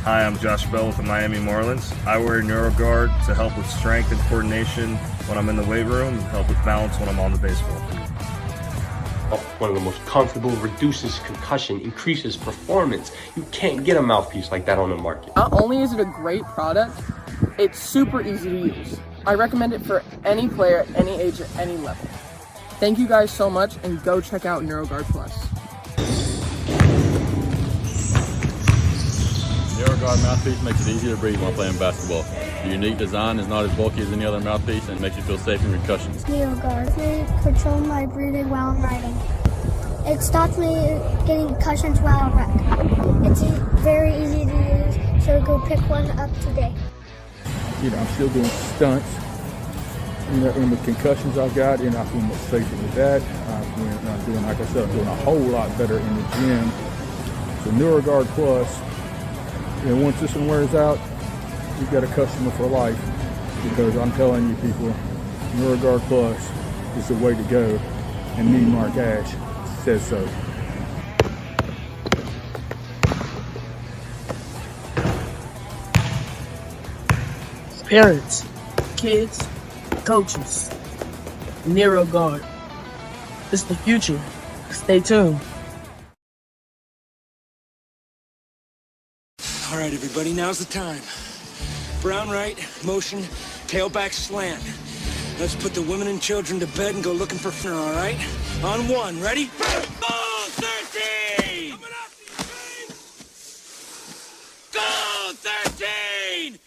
Hi, I'm Josh Bell with the Miami Marlins. I wear NeuroGuard to help with strength and coordination when I'm in the weight room, and help with balance when I'm on the baseball field. One of the most comfortable, reduces concussion, increases performance. You can't get a mouthpiece like that on the market. Not only is it a great product, it's super easy to use. I recommend it for any player at any age at any level. Thank you guys so much, and go check out NeuroGuard Plus. NeuroGuard mouthpiece makes it easier to breathe while playing basketball. The unique design is not as bulky as any other mouthpiece and makes you feel safe in concussions. NeuroGuard. They control my breathing while I'm writing. It stops me getting concussions while I write. It's very easy to use, so go pick one up today. You know, I'm still doing stunts. You know, and the concussions I've got, you know, I feel much safer with that. I'm doing, like I said, I'm doing a whole lot better in the gym. So NeuroGuard Plus, you know, once this one wears out, you've got a customer for life, because I'm telling you people, NeuroGuard Plus is the way to go, and me, Mark Ash, says so. Parents, kids, coaches, NeuroGuard. It's the future. Stay tuned. All right, everybody, now's the time. Brown right, motion, tailback slant. Let's put the women and children to bed and go looking for fun, all right? On one, ready? Go, 13! Coming up, go, 13!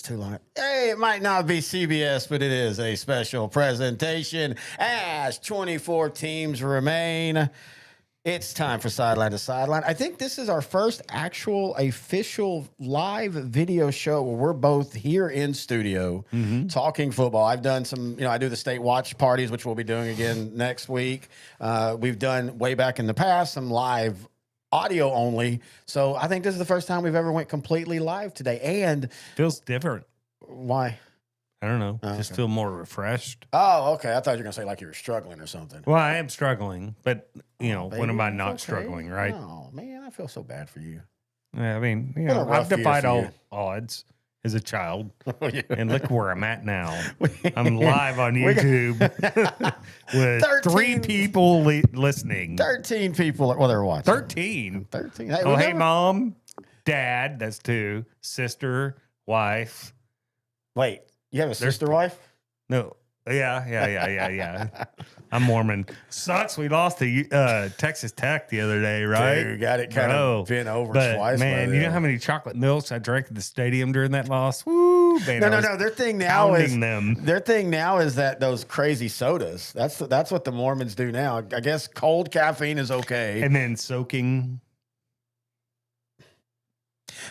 Too long. Hey, it might not be CBS, but it is a special presentation as 24 teams remain. It's time for Sideline to Sideline. I think this is our first actual official live video show where we're both here in studio talking football. I've done some, I do the state watch parties, which we'll be doing again next week. We've done way back in the past some live audio only. So I think this is the first time we've ever went completely live today. And feels different. Why? I don't know. Oh, Just okay. feel more refreshed. Oh, okay. I thought you were going to say like you were struggling or something. Well, I am struggling, but when am I Baby, not it's okay. struggling, right? Oh, man, I feel so bad for you. Yeah, I mean, Been a rough I've defied year for all you. odds as a child. Oh, yeah. And look where I'm at now. I'm live on YouTube with 3 people listening. 13 people. Well, they're watching. 13. 13. Hey, mom, dad, that's 2, sister, wife. Wait, you have a sister wife? No. Yeah. I'm Mormon. Sucks. We lost to Texas Tech the other day, right? Dude, got it kind of bent over twice. Man, you know how many chocolate milks I drank at the stadium during that loss? Woo, man, No. Their thing now is them. Their thing now is that those crazy sodas. That's what the Mormons do now. I guess cold caffeine is okay. And then soaking.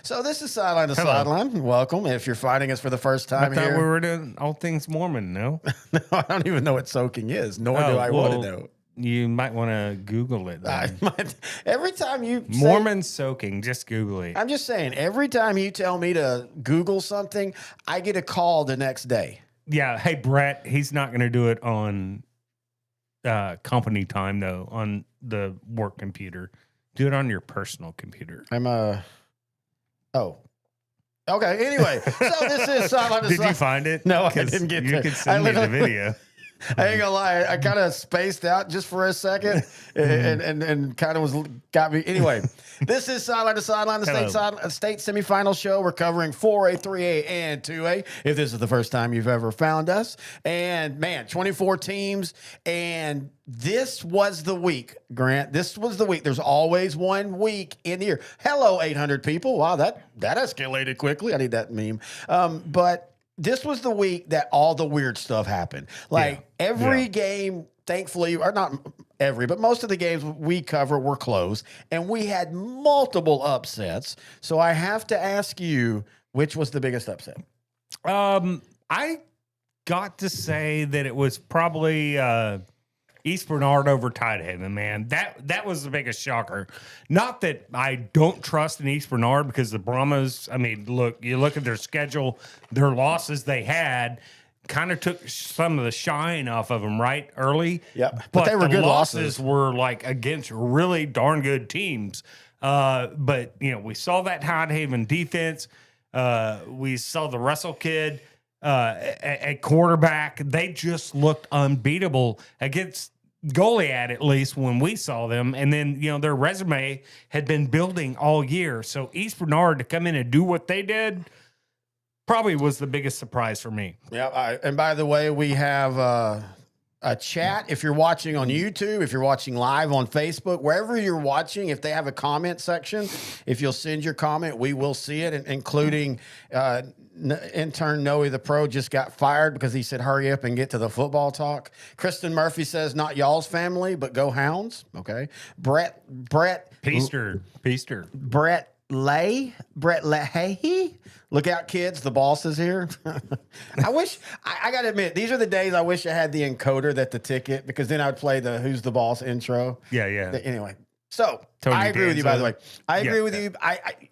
So this is Sideline to Sideline. Welcome. If you're finding us for the first time I thought here. we were doing all things Mormon, no? No, I don't even know what soaking is, nor do I want to know. You might want to Google it. Every time you say, Mormon soaking, just Google it. I'm just saying, every time you tell me to Google something, I get a call the next day. Yeah. Hey, Brett, he's not going to do it on company time, though, on the work computer. Do it on your personal computer. Oh. Okay, anyway. So this is Sideline to Did Sideline. you find it? No, I didn't get to it. You could send me the video. I ain't gonna lie, I kind of spaced out just for a second, and kind of got me. Anyway, this is Sideline to Sideline, the state semifinal show. We're covering 4A, 3A, and 2A. If this is the first time you've ever found us, and man, 24 teams, and this was the week, Grant. This was the week. There's always 1 week in the year. Hello, 800 people. Wow, that escalated quickly. I need that meme. But this was the week that all the weird stuff happened. Like every game, thankfully, or not every, but most of the games we cover were close, and we had multiple upsets. So I have to ask you, which was the biggest upset? I got to say that it was probably East Bernard over Tidehaven, man. That was the biggest shocker. Not that I don't trust in East Bernard, because the Brahmas, I mean, you look at their schedule, their losses they had kind of took some of the shine off of them right early. Yeah, but they were good losses. Were like against really darn good teams. But, we saw that Tidehaven defense. We saw the Russell kid at quarterback. They just looked unbeatable against Goliad, at least when we saw them. And then, their resume had been building all year. So East Bernard to come in and do what they did probably was the biggest surprise for me. Yeah. And by the way, we have a chat. If you're watching on YouTube, if you're watching live on Facebook, wherever you're watching, if they have a comment section, if you'll send your comment, we will see it, including intern Noe the Pro just got fired because he said, hurry up and get to the football talk. Kristen Murphy says, not y'all's family, but go Hounds. Okay. Brett Peaster. Brett Leahy. Look out, kids. The boss is here. I got to admit, these are the days I wish I had the encoder that the ticket, because then I would play the Who's the Boss intro. Yeah. Anyway, so Tony I agree with you, by the way. I agree with yeah.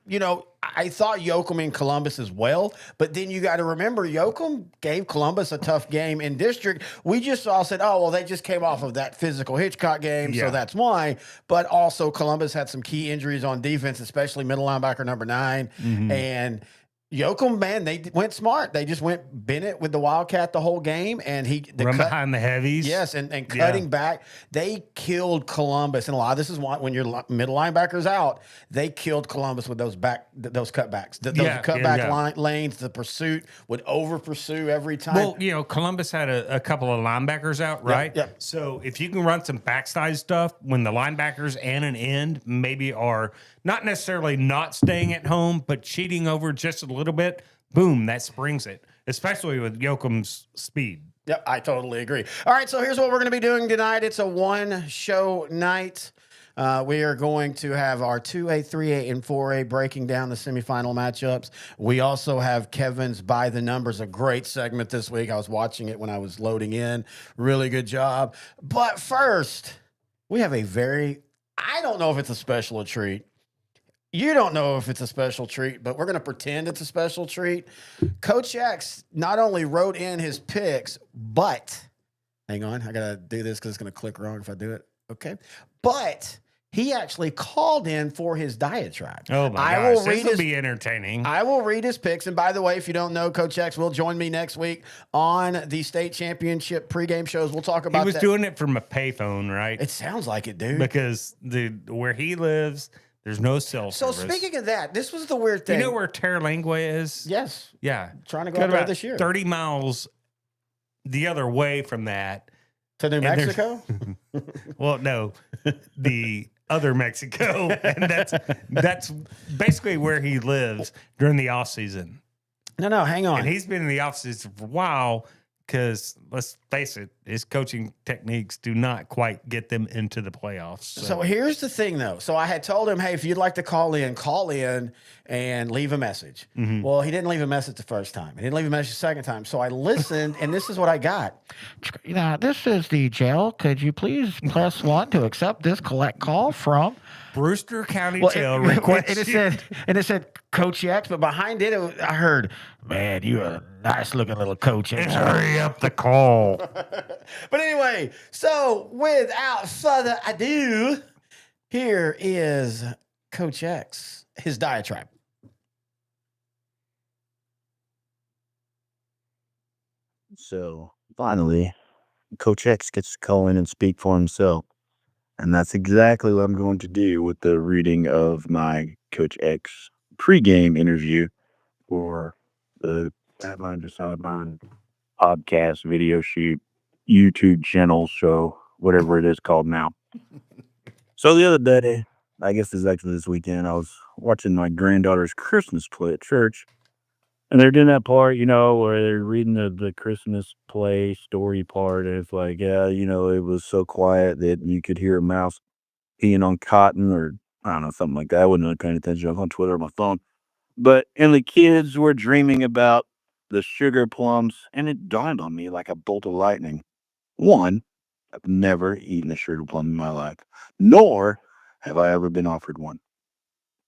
you. I thought Yoakum and Columbus as well, but then you got to remember, Yoakum gave Columbus a tough game in district. We just all said, oh, well, they just came off of that physical Hitchcock game, so that's why. But also Columbus had some key injuries on defense, especially middle linebacker number 9. And Yoakum, man, they went smart. They just went Bennett with the Wildcat the whole game, and behind the heavies. Yes, and cutting back. They killed Columbus, and a lot of this is why when your middle linebackers out, they killed Columbus with those cutbacks, those cutback lanes. The pursuit would over pursue every time. Well, Columbus had a couple of linebackers out, right? Yep. So if you can run some backside stuff when the linebackers and an end maybe are not necessarily not staying at home, but cheating over just a little bit, boom, that springs it, especially with Yoakum's speed. Yep, I totally agree. All right, so here's what we're going to be doing tonight. It's a one-show night. We are going to have our 2A, 3A, and 4A breaking down the semifinal matchups. We also have Kevin's By the Numbers, a great segment this week. I was watching it when I was loading in. Really good job. But first, we have I don't know if it's a special treat. You don't know if it's a special treat, but we're going to pretend it's a special treat. Coach X not only wrote in his picks, but hang on, I got to do this because it's going to click wrong if I do it. Okay. But he actually called in for his diatribe. Oh, my gosh. This will be entertaining. I will read his picks. And by the way, if you don't know, Coach X will join me next week on the state championship pregame shows. We'll talk about that. He was doing it from a payphone, right? It sounds like it, dude. Because where he lives, there's no cell service. So speaking of that, this was the weird thing. You know where Terlingua is? Yes. Yeah. Trying to go out there this year. 30 miles the other way from that. To New Mexico? Well, no. The other Mexico. And that's basically where he lives during the off season. No, hang on. And he's been in the off season for a while, because let's face it, his coaching techniques do not quite get them into the playoffs. So here's the thing, though. So I had told him, hey, if you'd like to call in and leave a message. Well, he didn't leave a message the first time. He didn't leave a message the second time. So I listened, and this is what I got. This is the jail. Could you please press 1 to accept this collect call from Brewster County Jail? And it said Coach X, but behind it, I heard, man, you a nice looking little Coach X. Hurry up the call. But anyway, so without further ado, here is Coach X, his diatribe. So finally, Coach X gets to call in and speak for himself. And that's exactly what I'm going to do with the reading of my Coach X pregame interview for the Sideline to Sideline podcast, video shoot, YouTube channel show, whatever it is called now. So the other day, I guess this is actually this weekend, I was watching my granddaughter's Christmas play at church. And they're doing that part, where they're reading the Christmas play story part. And it's like, yeah, it was so quiet that you could hear a mouse peeing on cotton or I don't know, something like that. I wasn't really paying attention. I was on Twitter on my phone. And the kids were dreaming about the sugar plums. And it dawned on me like a bolt of lightning. One, I've never eaten a sugar plum in my life, nor have I ever been offered one.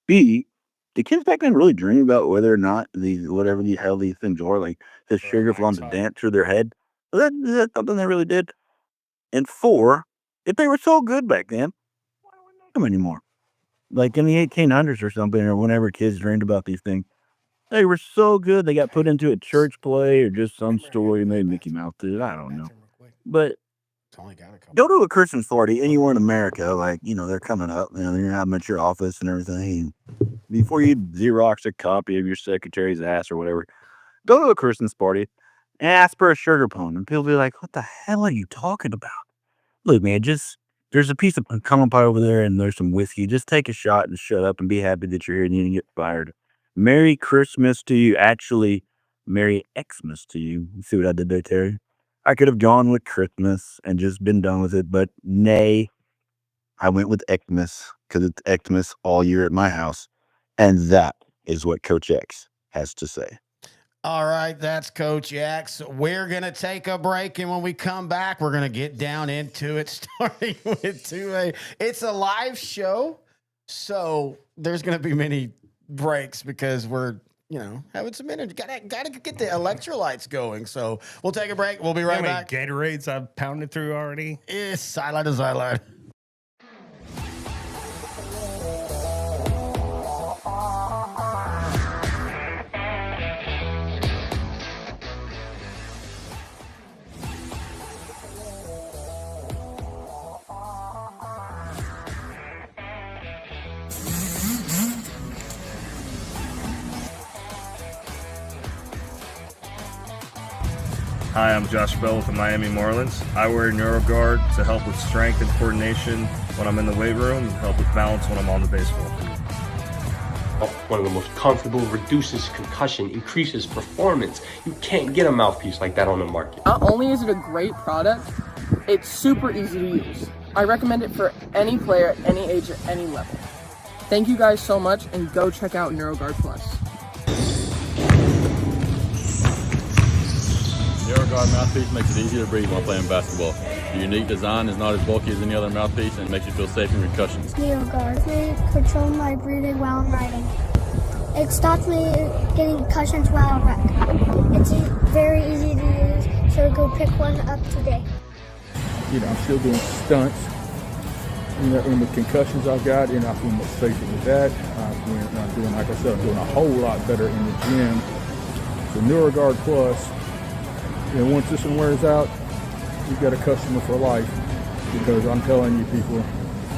B, the kids back then really dream about whether or not whatever the hell these things are, like the sugar plums to dance through their head. Is that something they really did? And 4, if they were so good back then, why don't we make them anymore? Like in the 1800s or something, or whenever kids dreamed about these things, they were so good they got put into a church play or just some story made Mickey Mouse did. I don't know. But go to a Christmas party anywhere in America, like, they're coming up, you're having at your office and everything. Before you Xerox a copy of your secretary's ass or whatever, go to a Christmas party and ask for a sugar plum. And people be like, what the hell are you talking about? Look, man, there's a piece of pecan pie over there and there's some whiskey. Just take a shot and shut up and be happy that you're here and you didn't get fired. Merry Christmas to you. Actually, Merry Xmas to you. You see what I did there, Terry? I could have gone with Christmas and just been done with it, but nay, I went with Xmas because it's Xmas all year at my house. And that is what Coach X has to say. All right, that's Coach X. We're going to take a break, and when we come back, we're going to get down into it, starting with 2A. It's a live show, so there's going to be many breaks because we're, having some energy. Got to get the electrolytes going. So we'll take a break. We'll be right back. Gatorades I've pounded through already. It's Sideline to Sideline. Hi, I'm Josh Bell with the Miami Marlins. I wear NeuroGuard to help with strength and coordination when I'm in the weight room and help with balance when I'm on the baseball field. One of the most comfortable, reduces concussion, increases performance. You can't get a mouthpiece like that on the market. Not only is it a great product, it's super easy to use. I recommend it for any player at any age at any level. Thank you guys so much, and go check out NeuroGuard Plus. NeuroGuard mouthpiece makes it easier to breathe while playing basketball. The unique design is not as bulky as any other mouthpiece and makes you feel safe in concussions. NeuroGuard. They control my breathing while I'm writing. It stops me getting concussions while I wreck. It's very easy to use, so go pick one up today. I'm still doing stunts. In the concussions I've got, and I feel much safer with that. I'm doing, like I said, I'm doing a whole lot better in the gym. The NeuroGuard Plus, once this one wears out, you've got a customer for life, because I'm telling you people,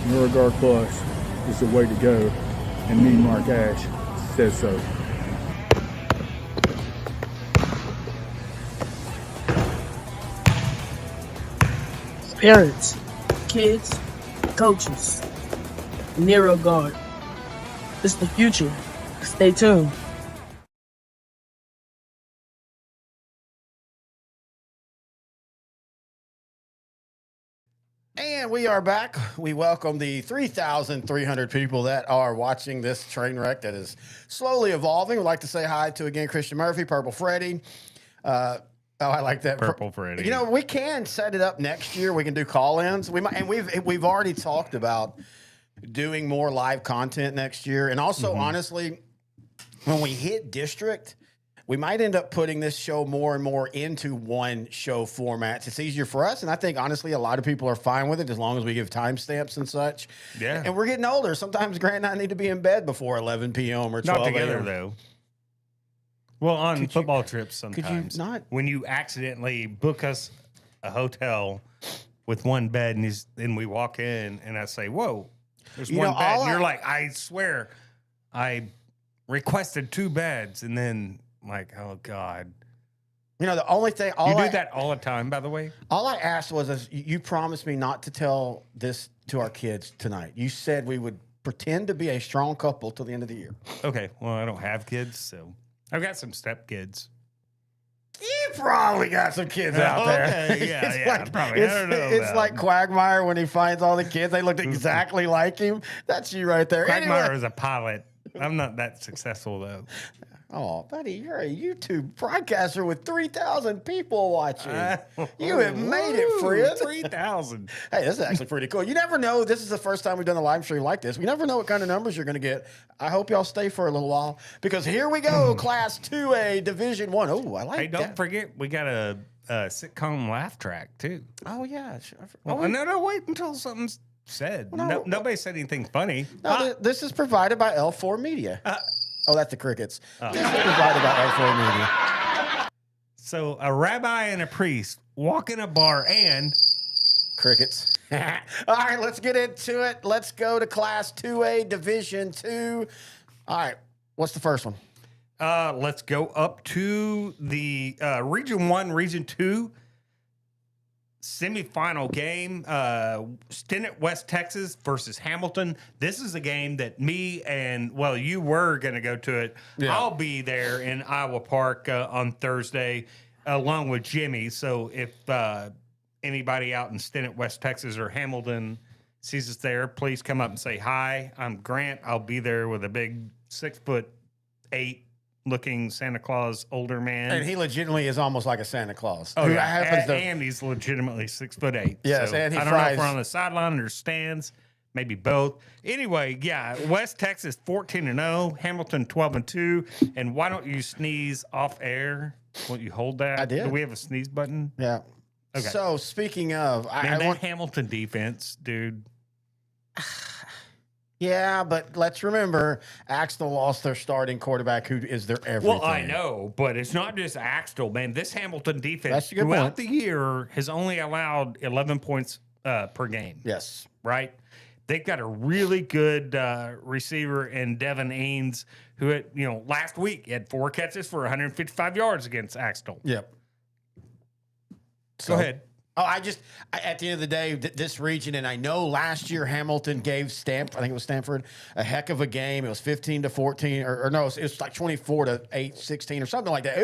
NeuroGuard Plus is the way to go, and me, Mark Ash, says so. Parents, kids, coaches, NeuroGuard. It's the future. Stay tuned. And we are back. We welcome the 3,300 people that are watching this train wreck that is slowly evolving. We'd like to say hi to, again, Christian Murphy, Purple Freddy. I like that. Purple Freddy. We can set it up next year. We can do call-ins. We've already talked about doing more live content next year. And also, honestly, when we hit district, we might end up putting this show more and more into one show format. It's easier for us, and I think, honestly, a lot of people are fine with it as long as we give timestamps and such. Yeah. And we're getting older. Sometimes Grant and I need to be in bed before 11 p.m. or 12 Not together, a.m. though. Well, on football trips sometimes. Could you not? When you accidentally book us a hotel with one bed, and we walk in, and I say, "Whoa, there's one bed." And you're like, "I swear, I requested 2 beds," and then I'm like, "Oh God." You know, the only thing You do that all the time, by the way. All I asked was, you promised me not to tell this to our kids tonight. You said we would pretend to be a strong couple till the end of the year. Okay, well, I don't have kids, so I've got some stepkids. You probably got some kids out there. Okay, yeah, probably. I don't know. It's like Quagmire when he finds all the kids. They looked exactly like him. That's you right there. Quagmire Anyway. is a pilot. I'm not that successful, though. Oh, buddy, you're a YouTube broadcaster with 3,000 people watching. You have made it, friend. 3,000. Hey, this is actually pretty cool. You never know. This is the first time we've done a live stream like this. We never know what kind of numbers you're going to get. I hope y'all stay for a little while because here we go, Class 2A, Division 1. Oh, I like that. Hey, don't forget, we got a sitcom laugh track, too. Oh, yeah. No, wait until something's said. Well, nobody said anything funny. No, this is provided by L4 Media. Oh, that's the crickets. This is provided by L4 Media. So a rabbi and a priest walk in a bar and crickets. All right, let's get into it. Let's go to Class 2A, Division 2. All right, what's the first one? Let's go up to the Region 1, Region 2 semifinal game. Stinnett, West Texas versus Hamilton. This is a game that me and, well, you were going to go to it. Yeah. I'll be there in Iowa Park on Thursday along with Jimmy. So if anybody out in Stinnett, West Texas or Hamilton sees us there, please come up and say hi. I'm Grant. I'll be there with a big 6'8" looking Santa Claus older man. And he legitimately is almost like a Santa Claus. Oh, yeah. And he's legitimately 6'8". Yes, so and he I don't know if we're on the sideline or stands, maybe both. Anyway, yeah, West Texas 14-0, Hamilton 12-2. And why don't you sneeze off air? Won't you hold that? I did. Do we have a sneeze button? Yeah. Okay. So speaking of, Man, that Hamilton defense, dude. Yeah, but let's remember, Axtell lost their starting quarterback, who is their everything. Well, I know, but it's not just Axtell, man. This Hamilton defense That's a good throughout point. the year has only allowed 11 points per game. Yes. Right? They've got a really good receiver in Devin Ains, who had, last week had 4 catches for 155 yards against Axtell. Yep. Go ahead. Oh, at the end of the day, this region, and I know last year Hamilton gave I think it was Stanford, a heck of a game. It was 15-14, or no, it was like 24-8, 16, or something like that.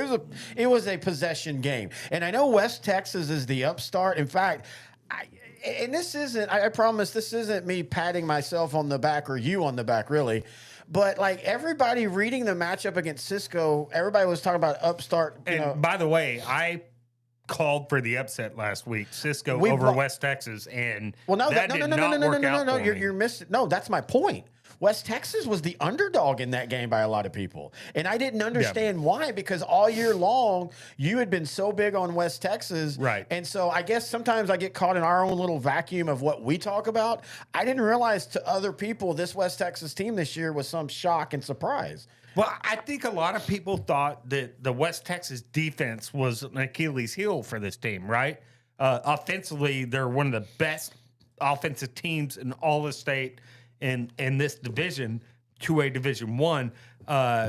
It was a possession game. And I know West Texas is the upstart. In fact, I promise this isn't me patting myself on the back or you on the back, really. But like everybody reading the matchup against Cisco, everybody was talking about upstart. By the way, I called for the upset last week, Cisco over West Texas, and that did not work out. You're missing. No, that's my point. West Texas was the underdog in that game by a lot of people, and I didn't understand why, because all year long you had been so big on West Texas, right? And so I guess sometimes I get caught in our own little vacuum of what we talk about. I didn't realize to other people this West Texas team this year was some shock and surprise. Well, I think a lot of people thought that the West Texas defense was an Achilles heel for this team, right? Offensively, they're one of the best offensive teams in all the state in this division, 2A Division 1,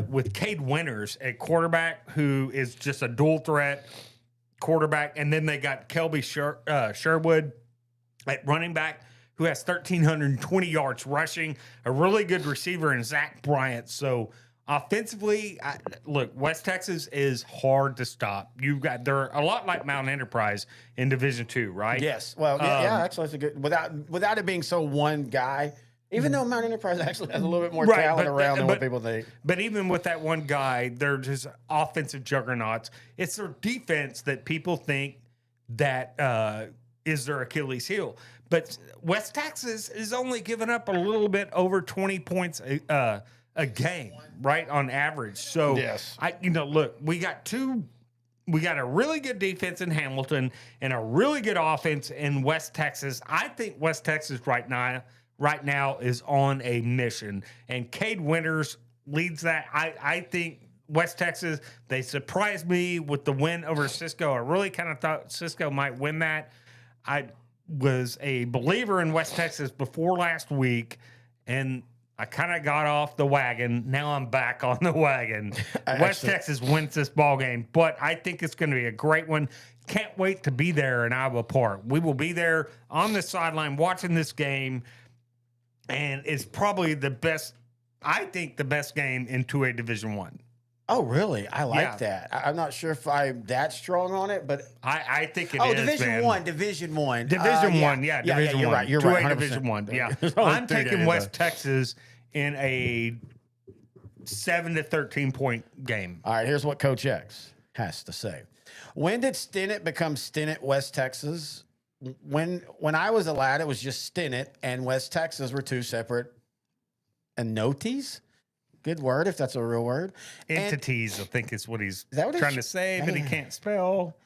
with Cade Winters at quarterback, who is just a dual threat quarterback. And then they got Kelby Sherwood at running back, who has 1,320 yards rushing, a really good receiver in Zach Bryant. So offensively, look, West Texas is hard to stop. They're a lot like Mount Enterprise in Division 2, right? Yes. Well, yeah, actually, that's a good without it being so one guy. Even though Mount Enterprise actually has a little bit more talent around than what people think. But even with that one guy, they're just offensive juggernauts. It's their defense that people think that is their Achilles heel. But West Texas is only giving up a little bit over 20 points a game, right, on average. So, yes. Look, we got a really good defense in Hamilton and a really good offense in West Texas. I think West Texas right now is on a mission, and Cade Winters leads that. I think West Texas. They surprised me with the win over Cisco. I really kind of thought Cisco might win that. I was a believer in West Texas before last week, and I kind of got off the wagon. Now I'm back on the wagon. West Texas wins this ball game, but I think it's going to be a great one. Can't wait to be there in Iowa Park. We will be there on the sideline watching this game, and it's probably the best, I think, the best game in 2A Division I. Oh, really? I like that. I'm not sure if I'm that strong on it, but I think it is. is. Division One. Division One, yeah, Division you're One. right. You're 2A right. 100%. Division One, yeah. There's only I'm 3 taking days, West Texas in a 7 to 13 point game. All right, here's what Coach X has to say. When did Stinnett become Stinnett West Texas? When I was a lad, it was just Stinnett and West Texas were two separate entities. Good word, if that's a real word. Entities, I think is what he's what trying to say, but he can't spell.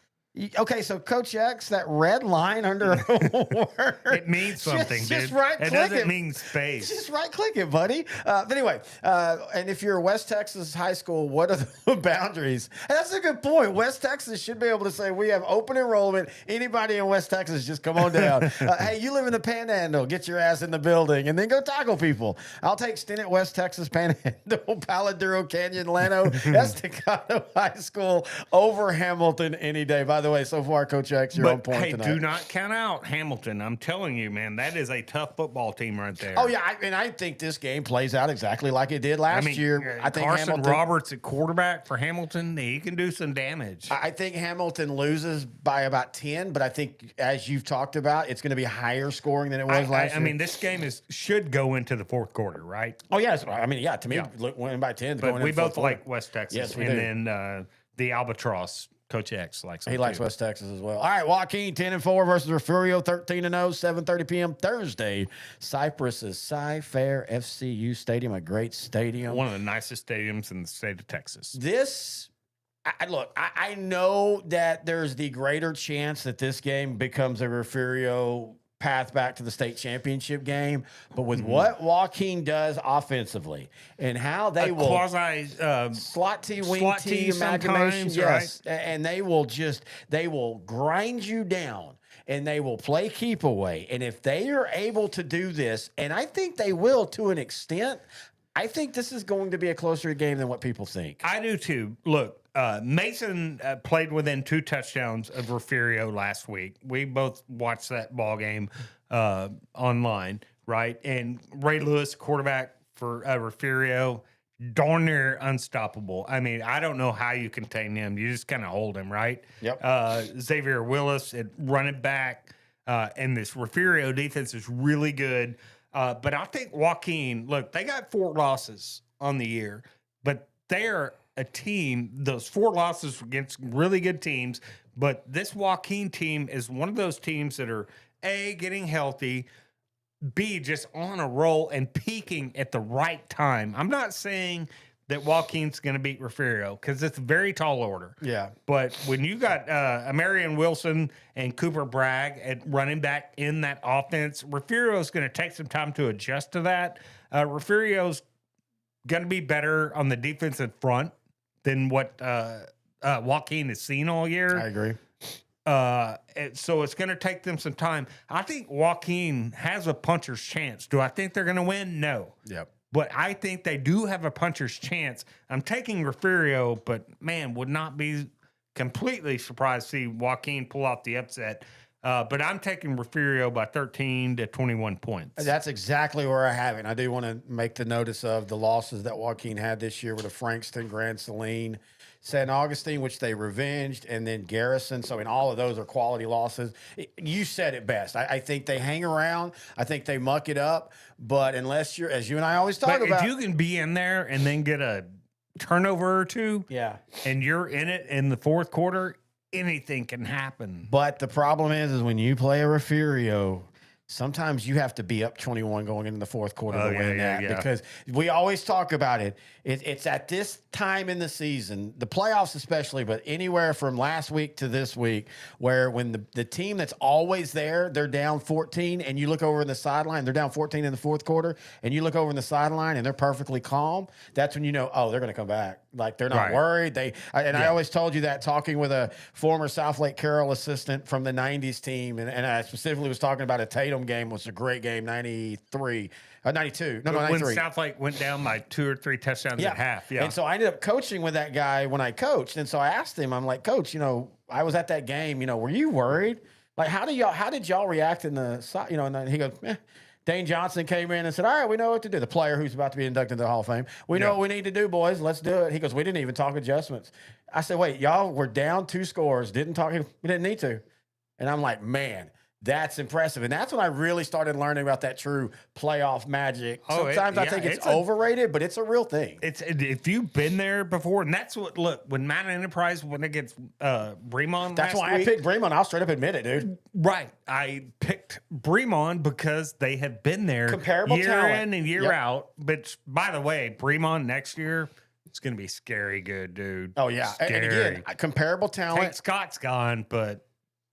Okay, so Coach X, that red line under a word. It means something, dude. Just right click it doesn't mean space. Just right click it, buddy. But anyway, and if you're West Texas high school, what are the boundaries? And that's a good point. West Texas should be able to say, we have open enrollment. Anybody in West Texas, just come on down. Hey, you live in the Panhandle, get your ass in the building, and then go tackle people. I'll take Stinnett, West Texas, Panhandle, Paladuro, Canyon, Llano, Estacado High School over Hamilton any day. By the way, so far, Coach X, you're on point hey, tonight. do not count out Hamilton. I'm telling you, man, that is a tough football team right there. Oh, yeah, I think this game plays out exactly like it did last year. I think Carson Hamilton, Roberts at quarterback for Hamilton, he can do some damage. I think Hamilton loses by about 10, but I think, as you've talked about, it's going to be higher scoring than it was last year. I mean, this game should go into the fourth quarter, right? Oh, yes. I mean, yeah, to me, winning by 10. But we both like West Texas. Yes, we and do. then the Albatross. Coach X likes. He likes West Texas as well. All right, Joaquin 10-4 versus Refugio 13-0, 7:30 p.m. Thursday. Cypress's Cy-Fair FCU Stadium, a great stadium, one of the nicest stadiums in the state of Texas. This, I know that there's the greater chance that this game becomes a Refugio path back to the state championship game, but with what Joaquin does offensively and how they will quasi slot T, wing T, imagination, yes, right? And they will grind you down and they will play keep away. And if they are able to do this, and I think they will to an extent, I think this is going to be a closer game than what people think. I do too. Look, Mason played within 2 touchdowns of Refugio last week. We both watched that ball game online, right? And Ray Lewis, quarterback for Refugio, darn near unstoppable. I mean, I don't know how you contain him. You just kind of hold him, right? Yep. Xavier Willis at running back, and this Refugio defense is really good. But I think Joaquin, look, they got 4 losses on the year, but they're a team, those 4 losses against really good teams, but this Joaquin team is one of those teams that are A, getting healthy, B, just on a roll and peaking at the right time. I'm not saying that Joaquin's going to beat Refugio because it's a very tall order. Yeah. But when you got Amarian Wilson and Cooper Bragg at running back in that offense, Refugio's going to take some time to adjust to that. Refugio's going to be better on the defensive front than what Joaquin has seen all year. I agree. So it's going to take them some time. I think Joaquin has a puncher's chance. Do I think they're going to win? No. Yep. But I think they do have a puncher's chance. I'm taking Refugio, but man, would not be completely surprised to see Joaquin pull out the upset. But I'm taking Refugio by 13 to 21 points. That's exactly where I have it. And I do want to make the notice of the losses that Joaquin had this year with a Frankston, Grand Saline, San Augustine, which they revenged, and then Garrison. So, all of those are quality losses. You said it best. I think they hang around. I think they muck it up. But unless you're, as you and I always talk about. If you can be in there and then get a turnover or two, and you're in it in the fourth quarter, anything can happen. But the problem is when you play a Refugio, sometimes you have to be up 21 going into the fourth quarter to win that. Because we always talk about it. It's at this time in the season, the playoffs especially, but anywhere from last week to this week, where when the team that's always there, they're down 14, and you look over in the sideline, they're down 14 in the fourth quarter, and you look over in the sideline and they're perfectly calm, that's when you know, oh, they're going to come back. Like they're not worried. I always told you that talking with a former South Lake Carroll assistant from the 90s team. And I specifically was talking about a Tatum game, which was a great game, 92. No, 93. When South Lake went down by 2 or 3 touchdowns at half. Yeah. And so I ended up coaching with that guy when I coached. And so I asked him, I'm like, Coach, I was at that game, were you worried? Like, how did y'all react in the, and then he goes, Dane Johnson came in and said, all right, we know what to do. The player who's about to be inducted into the Hall of Fame. We know what we need to do, boys. Let's do it. He goes, we didn't even talk adjustments. I said, wait, y'all were down 2 scores. Didn't talk. We didn't need to. And I'm like, man, that's impressive. And that's when I really started learning about that true playoff magic. Sometimes I think it's overrated, but it's a real thing. If you've been there before, and that's what, look, when Mount Enterprise went against Bremond that's why week, I picked Bremond. I'll straight up admit it, dude. Right. I picked Bremond because they have been there comparable year talent. in and year out. But by the way, Bremond next year, it's going to be scary good, dude. Oh, yeah. Scary. And again, comparable talent. Tate Scott's gone, but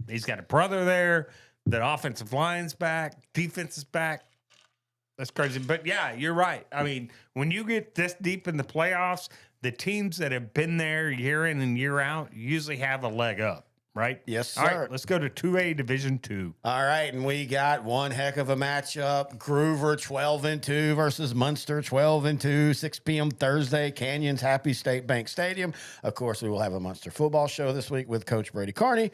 he's got a brother there. The offensive line's back, defense is back. That's crazy. But yeah, you're right. I mean, when you get this deep in the playoffs, the teams that have been there year in and year out usually have a leg up, right? Yes, sir. All right, let's go to 2A Division 2. All right, and we got one heck of a matchup. Groover 12-2 versus Munster 12-2, 6 p.m. Thursday, Canyons Happy State Bank Stadium. Of course, we will have a Munster football show this week with Coach Brady Carney.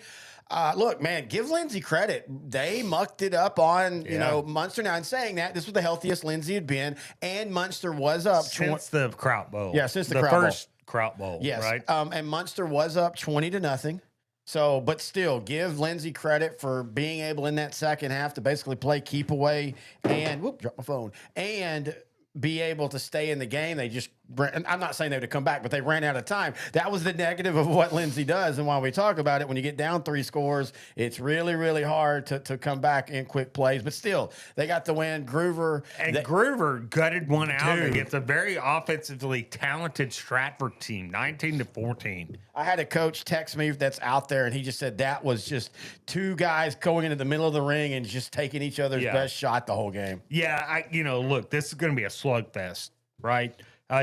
Look, man, give Lindsey credit. They mucked it up on, Munster. Now, in saying that, this was the healthiest Lindsey had been, and Munster was up. Since the Kraut Bowl. Yeah, since the Kraut Bowl. First Kraut Bowl, yes. right? And Munster was up 20-0. So, but still, give Lindsey credit for being able in that second half to basically play keep away and, drop my phone, and be able to stay in the game. They just, I'm not saying they would come back, but they ran out of time. That was the negative of what Lindsey does. And while we talk about it, when you get down 3 scores, it's really, really hard to come back in quick plays. But still, they got the win. Groover. Groover gutted one out against a very offensively talented Stratford team, 19-14. I had a coach text me that's out there, and he just said that was just 2 guys going into the middle of the ring and just taking each other's best shot the whole game. Yeah, look, this is going to be a slugfest, right?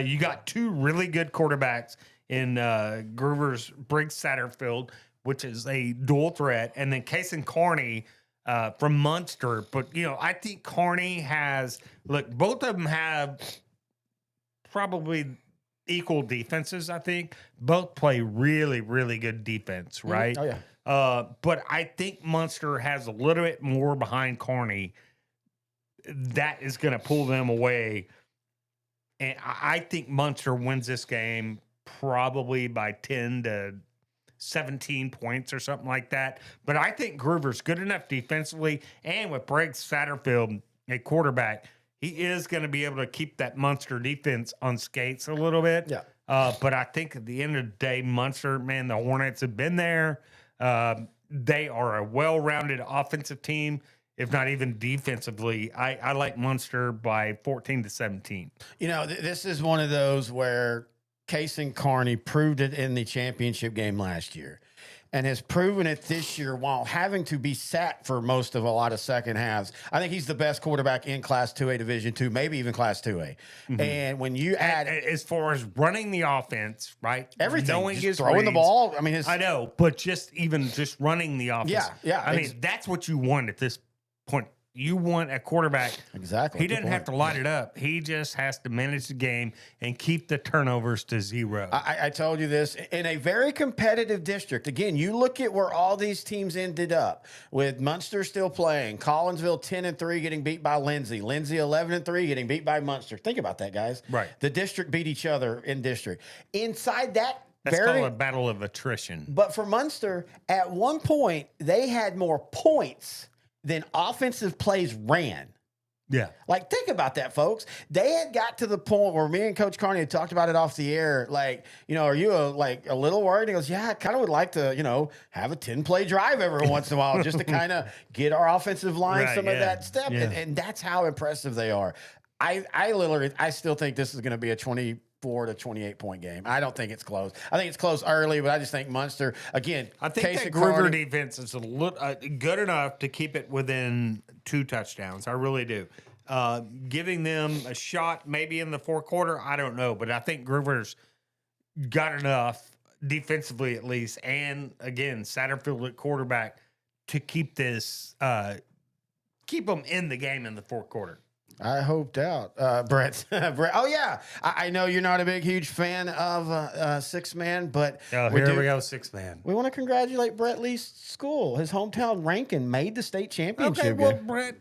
You got 2 really good quarterbacks in Groover's Briggs Satterfield, which is a dual threat, and then Case and Carney from Munster. But, I think Carney has, look, both of them have probably equal defenses, I think. Both play really, really good defense, right? Oh, yeah. But I think Munster has a little bit more behind Carney. That is going to pull them away. And I think Munster wins this game probably by 10 to 17 points or something like that. But I think Groover's good enough defensively, and with Briggs Satterfield, a quarterback, he is going to be able to keep that Munster defense on skates a little bit. Yeah. But I think at the end of the day, Munster, man, the Hornets have been there. They are a well-rounded offensive team, if not even defensively. I like Munster by 14-17. This is one of those where Case and Carney proved it in the championship game last year and has proven it this year while having to be sat for most of a lot of second halves. I think he's the best quarterback in Class 2A Division 2, maybe even Class 2A. Mm-hmm. And when you add... As far as running the offense, right? Everything. Knowing just his throwing reads, the ball. I know, but just running the offense. Yeah. I mean, that's what you want at this point. You want a quarterback. Exactly. He doesn't have to light it up. He just has to manage the game and keep the turnovers to 0. I told you this, in a very competitive district. Again, you look at where all these teams ended up with Munster still playing, Collinsville 10-3 getting beat by Lindsey 11-3 getting beat by Munster. Think about that, guys. Right. The district beat each other in district. Inside that, that's called a battle of attrition. But for Munster, at one point, they had more points than offensive plays ran. Yeah. Like, think about that, folks. They had got to the point where me and Coach Carney had talked about it off the air. Like, are you a little worried? He goes, yeah, I kind of would like to, have a 10-play drive every once in a while just to kind of get our offensive line some of that step. Yeah. And that's how impressive they are. I still think this is going to be a 24-28 point game. I don't think it's close. I think it's close early, but I just think Munster, again, I think that Groover defense is a little good enough to keep it within 2 touchdowns. I really do. Giving them a shot maybe in the 4th quarter, I don't know, but I think Groover's got enough defensively at least, and again, Satterfield at quarterback to keep this, keep them in the game in the fourth quarter. I hoped out. Brett. Brett. Oh, yeah. I know you're not a huge fan of Six Man, but Oh, here we go, Six Man. we want to congratulate Brett Lee's school. His hometown Rankin made the state championship. Okay, well, game. Brett,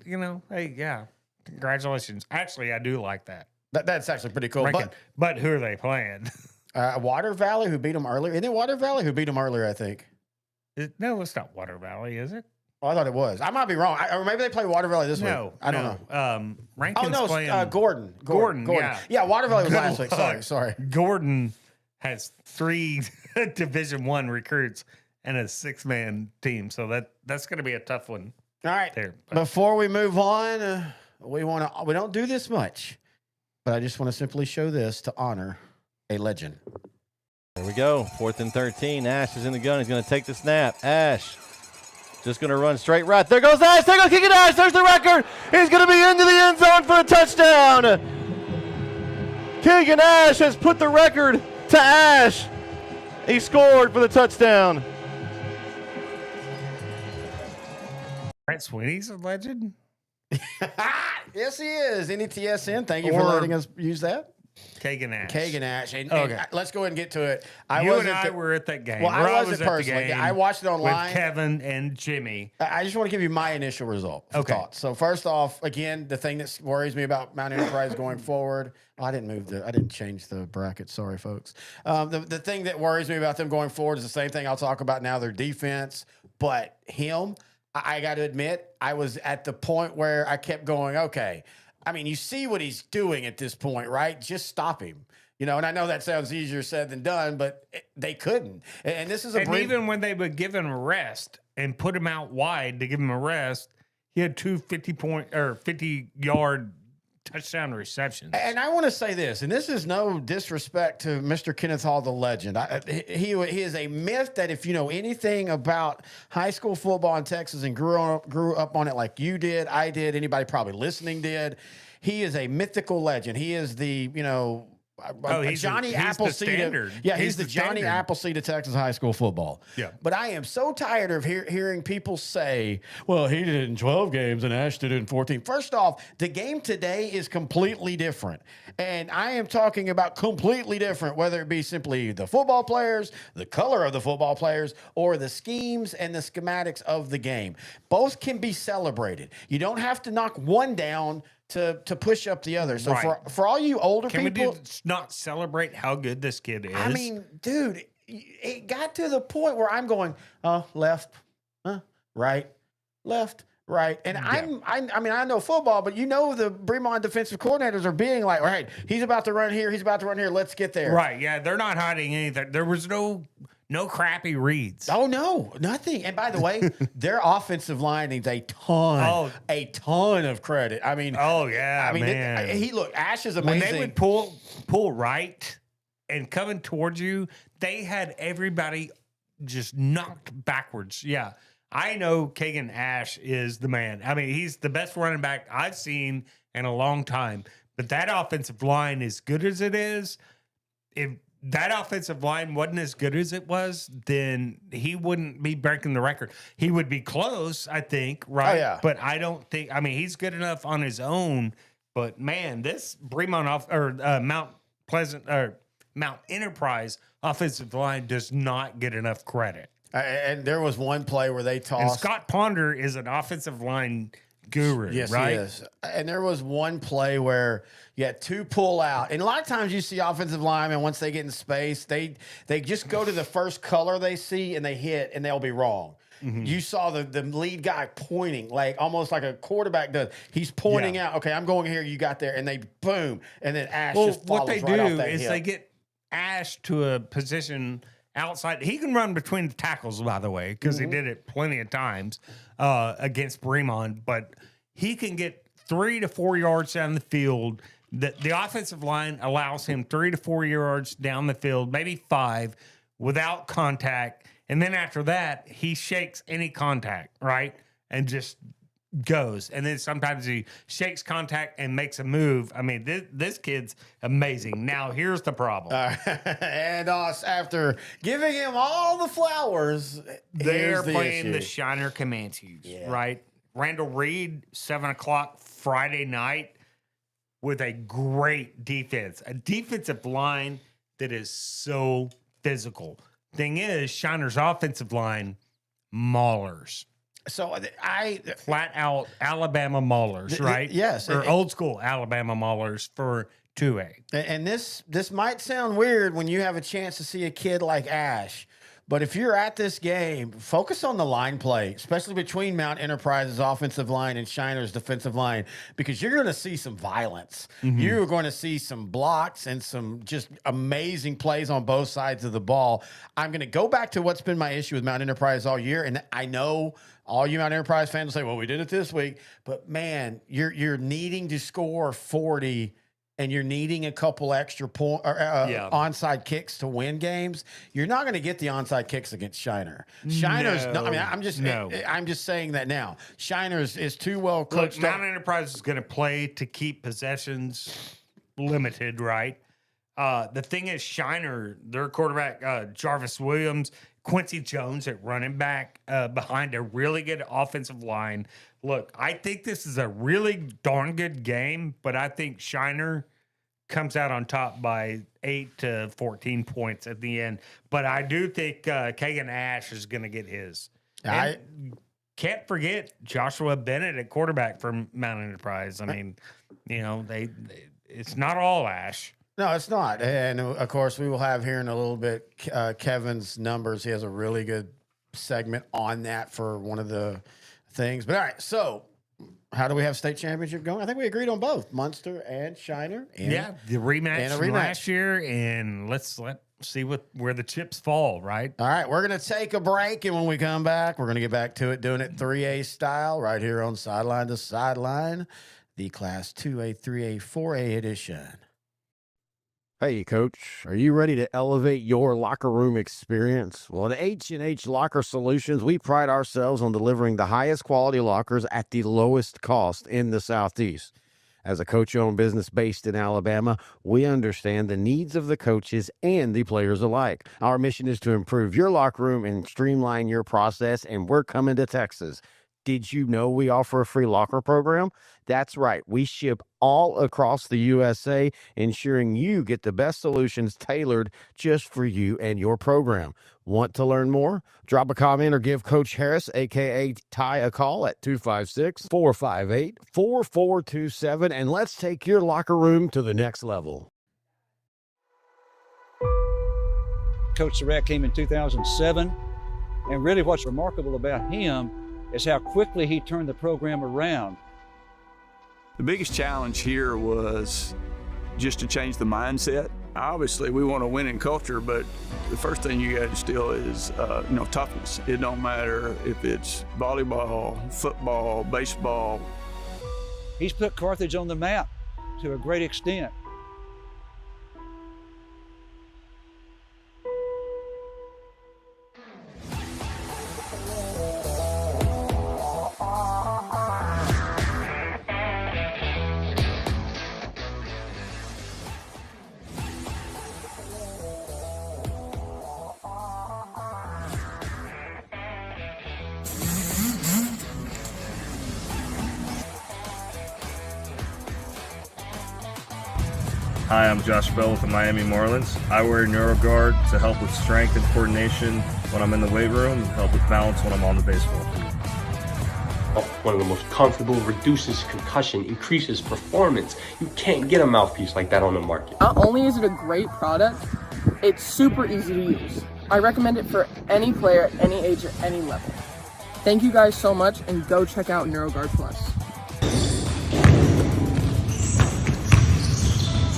hey, yeah, congratulations. Actually, I do like that. That's actually pretty cool. Rankin. But who are they playing? Water Valley, who beat them earlier. Isn't it Water Valley who beat them earlier, I think? No, it's not Water Valley, is it? Oh, I thought it was. I might be wrong. Or maybe they play Water Valley this week. I don't know. Rankin's playing Gordon. Gordon, Yeah, Water Valley was Good last week. luck. Sorry. Gordon has 3 Division I recruits and a 6-man team, so that's going to be a tough one. All right. There. Before we move on, we don't do this much, but I just want to simply show this to honor a legend. There we go. 4th and 13. Ash is in the gun. He's going to take the snap. Ash just going to run straight right. There goes Ash. There goes kicking Ash. There's the record. He's going to be into the end zone for a touchdown. Keegan Ash has put the record to Ash. He scored for the touchdown. Brett Sweeney's a legend? Yes, he is. NETSN. Thank you for letting us use that. Kagan Ash. Kagan Ash. And Okay. let's go ahead and get to it. You and I were at that game. Well, Where I wasn't was at personally. the game I watched it online. with Kevin and Jimmy. I just want to give you my initial result. Okay. Thoughts. So first off, again, the thing that worries me about Mount Enterprise going forward. I didn't change the bracket. Sorry, folks. The thing that worries me about them going forward is the same thing I'll talk about now. Their defense, but him. I got to admit, I was at the point where I kept going, okay. I mean, you see what he's doing at this point, right? Just stop him. And I know that sounds easier said than done, but they couldn't. And this is even when they would give him a rest and put him out wide to give him a rest, he had 2 50-yard touchdown receptions. And I want to say this, and this is no disrespect to Mr. Kenneth Hall, the legend. He is a myth that if you know anything about high school football in Texas and grew up on it like you did, I did, anybody probably listening did, he is a mythical legend. He is the, he's Johnny Appleseed. He's the Johnny standard. Appleseed of Texas high school football. Yeah. But I am so tired of hearing people say, well, he did it in 12 games and Ash did it in 14. First off, the game today is completely different. And I am talking about completely different, whether it be simply the football players, the color of the football players, or the schemes and the schematics of the game. Both can be celebrated. You don't have to knock one down to push up the other. So Right. for all you older Can people, we not celebrate how good this kid is? I mean, dude, it got to the point where I'm going, left, right, left, right. And I mean, I know football, but the Bremont defensive coordinators are being like, all right, he's about to run here. He's about to run here. Let's get there. Right. Yeah. They're not hiding anything. There was no crappy reads. Oh, no, nothing. And by the way, their offensive line needs a ton of credit. I mean, man. Ash is amazing. When they would pull right and coming towards you, they had everybody just knocked backwards. Yeah. I know Kagan Ash is the man. I mean, he's the best running back I've seen in a long time. But that offensive line, as good as it is, if that offensive line wasn't as good as it was, then he wouldn't be breaking the record. He would be close, I think, right? Oh, yeah. But I don't think, he's good enough on his own. But man, this Bremont Mount Enterprise offensive line does not get enough credit. And there was one play where they tossed. And Scott Ponder is an offensive line guru, yes, right? He is. And there was one play where you had 2 pull out. And a lot of times you see offensive linemen, once they get in space, they just go to the first color they see and they hit and they'll be wrong. Mm-hmm. You saw the lead guy pointing, like almost like a quarterback does. He's pointing out, okay, I'm going here, you got there, and they boom, and then Ash just follows what they right do off that is hip. they get Ash to a position outside. He can run between the tackles, by the way, because he did it plenty of times against Bremont, but he can get 3 to 4 yards down the field. The offensive line allows him 3 to 4 yards down the field, maybe 5, without contact. And then after that, he shakes any contact, right? And just goes, and then sometimes he shakes contact and makes a move. I mean, this kid's amazing. Now here's the problem. And after giving him all the flowers, They're here's playing issue. the Shiner Comanches, right? Randall Reed, 7 o'clock Friday night with a great defense, a defensive line that is so physical. Thing is, Shiner's offensive line, maulers. So flat out Alabama maulers, right? Yes. Or old school Alabama maulers for 2A. And this might sound weird when you have a chance to see a kid like Ash, but if you're at this game, focus on the line play, especially between Mount Enterprise's offensive line and Shiner's defensive line, because you're going to see some violence. You're going to see some blocks and some just amazing plays on both sides of the ball. I'm going to go back to what's been my issue with Mount Enterprise all year, and I know all you Mount Enterprise fans will say, well, we did it this week, but man, you're needing to score 40 and you're needing a couple extra onside kicks to win games. You're not going to get the onside kicks against Shiner. Shiner's no, I mean, I'm just saying that now. Shiner's is too well coached. Look, Mount Enterprise is going to play to keep possessions limited, right? The thing is, Shiner, their quarterback, Jarvis Williams, Quincy Jones at running back behind a really good offensive line. Look, I think this is a really darn good game, but I think Shiner comes out on top by 8 to 14 points at the end. But I do think Kagan Ash is going to get his. I can't forget Joshua Bennett at quarterback for Mount Enterprise. I mean, it's not all Ash. No, it's not. And of course, we will have here in a little bit Kevin's numbers. He has a really good segment on that for one of the things. But all right, so how do we have state championship going? I think we agreed on both Munster and Shiner. The rematch from last year, and let's see where the chips fall, right? All right, we're going to take a break, and when we come back, we're going to get back to it, doing it 3A style right here on Sideline to Sideline, the Class 2A, 3A, 4A edition. Hey, Coach, are you ready to elevate your locker room experience? Well, at H&H Locker Solutions, we pride ourselves on delivering the highest quality lockers at the lowest cost in the Southeast. As a coach-owned business based in Alabama, we understand the needs of the coaches and the players alike. Our mission is to improve your locker room and streamline your process, and we're coming to Texas. Did you know we offer a free locker program? That's right. We ship all across the USA, ensuring you get the best solutions tailored just for you and your program. Want to learn more? Drop a comment or give Coach Harris, a.k.a. Ty, a call at 256-458-4427, and let's take your locker room to the next level. Coach Surratt came in 2007, and really what's remarkable about him is how quickly he turned the program around. The biggest challenge here was just to change the mindset. Obviously, we want a winning culture, but the first thing you got to instill is, toughness. It don't matter if it's volleyball, football, baseball. He's put Carthage on the map to a great extent. Hi, I'm Josh Bell with the Miami Marlins. I wear NeuroGuard to help with strength and coordination when I'm in the weight room and help with balance when I'm on the baseball field. One of the most comfortable, reduces concussion, increases performance. You can't get a mouthpiece like that on the market. Not only is it a great product, it's super easy to use. I recommend it for any player, any age, at any level. Thank you guys so much, and go check out NeuroGuard Plus.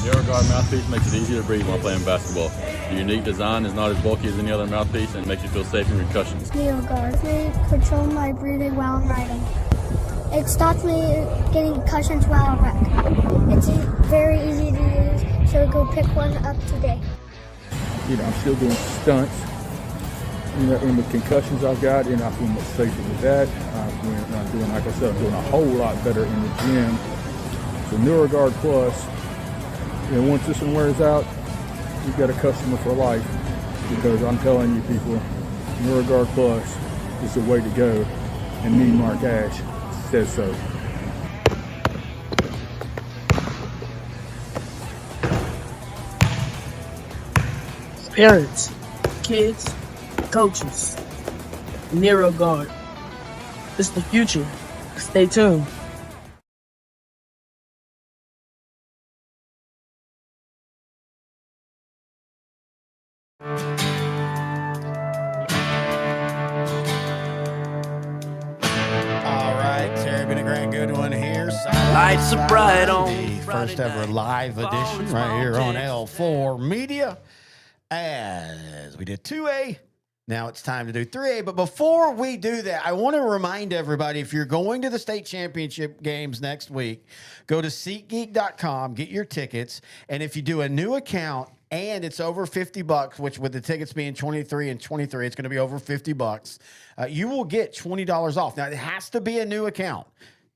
NeuroGuard mouthpiece makes it easier to breathe while playing basketball. The unique design is not as bulky as any other mouthpiece and makes you feel safe from concussions. NeuroGuard. They control my breathing while I'm writing. It stops me getting concussions while I wreck. It's very easy to use, so go pick one up today. I'm still doing stunts. And the concussions I've got, and I feel much safer with that. I'm doing, like I said, I'm doing a whole lot better in the gym. So NeuroGuard Plus, once this one wears out, you've got a customer for life, because I'm telling you people, NeuroGuard Plus is the way to go, and me, Mark Ash, says so. Parents, kids, coaches, NeuroGuard. It's the future. Stay tuned. All right, Terry, been a great good one here. Lights are bright on the first ever live edition right here on L4 Media. As we did 2A, now it's time to do 3A. But before we do that, I want to remind everybody, if you're going to the state championship games next week, go to SeatGeek.com, get your tickets, and if you do a new account and it's over $50, which with the tickets being 23 and 23, it's going to be over $50. You will get $20 off. Now, it has to be a new account.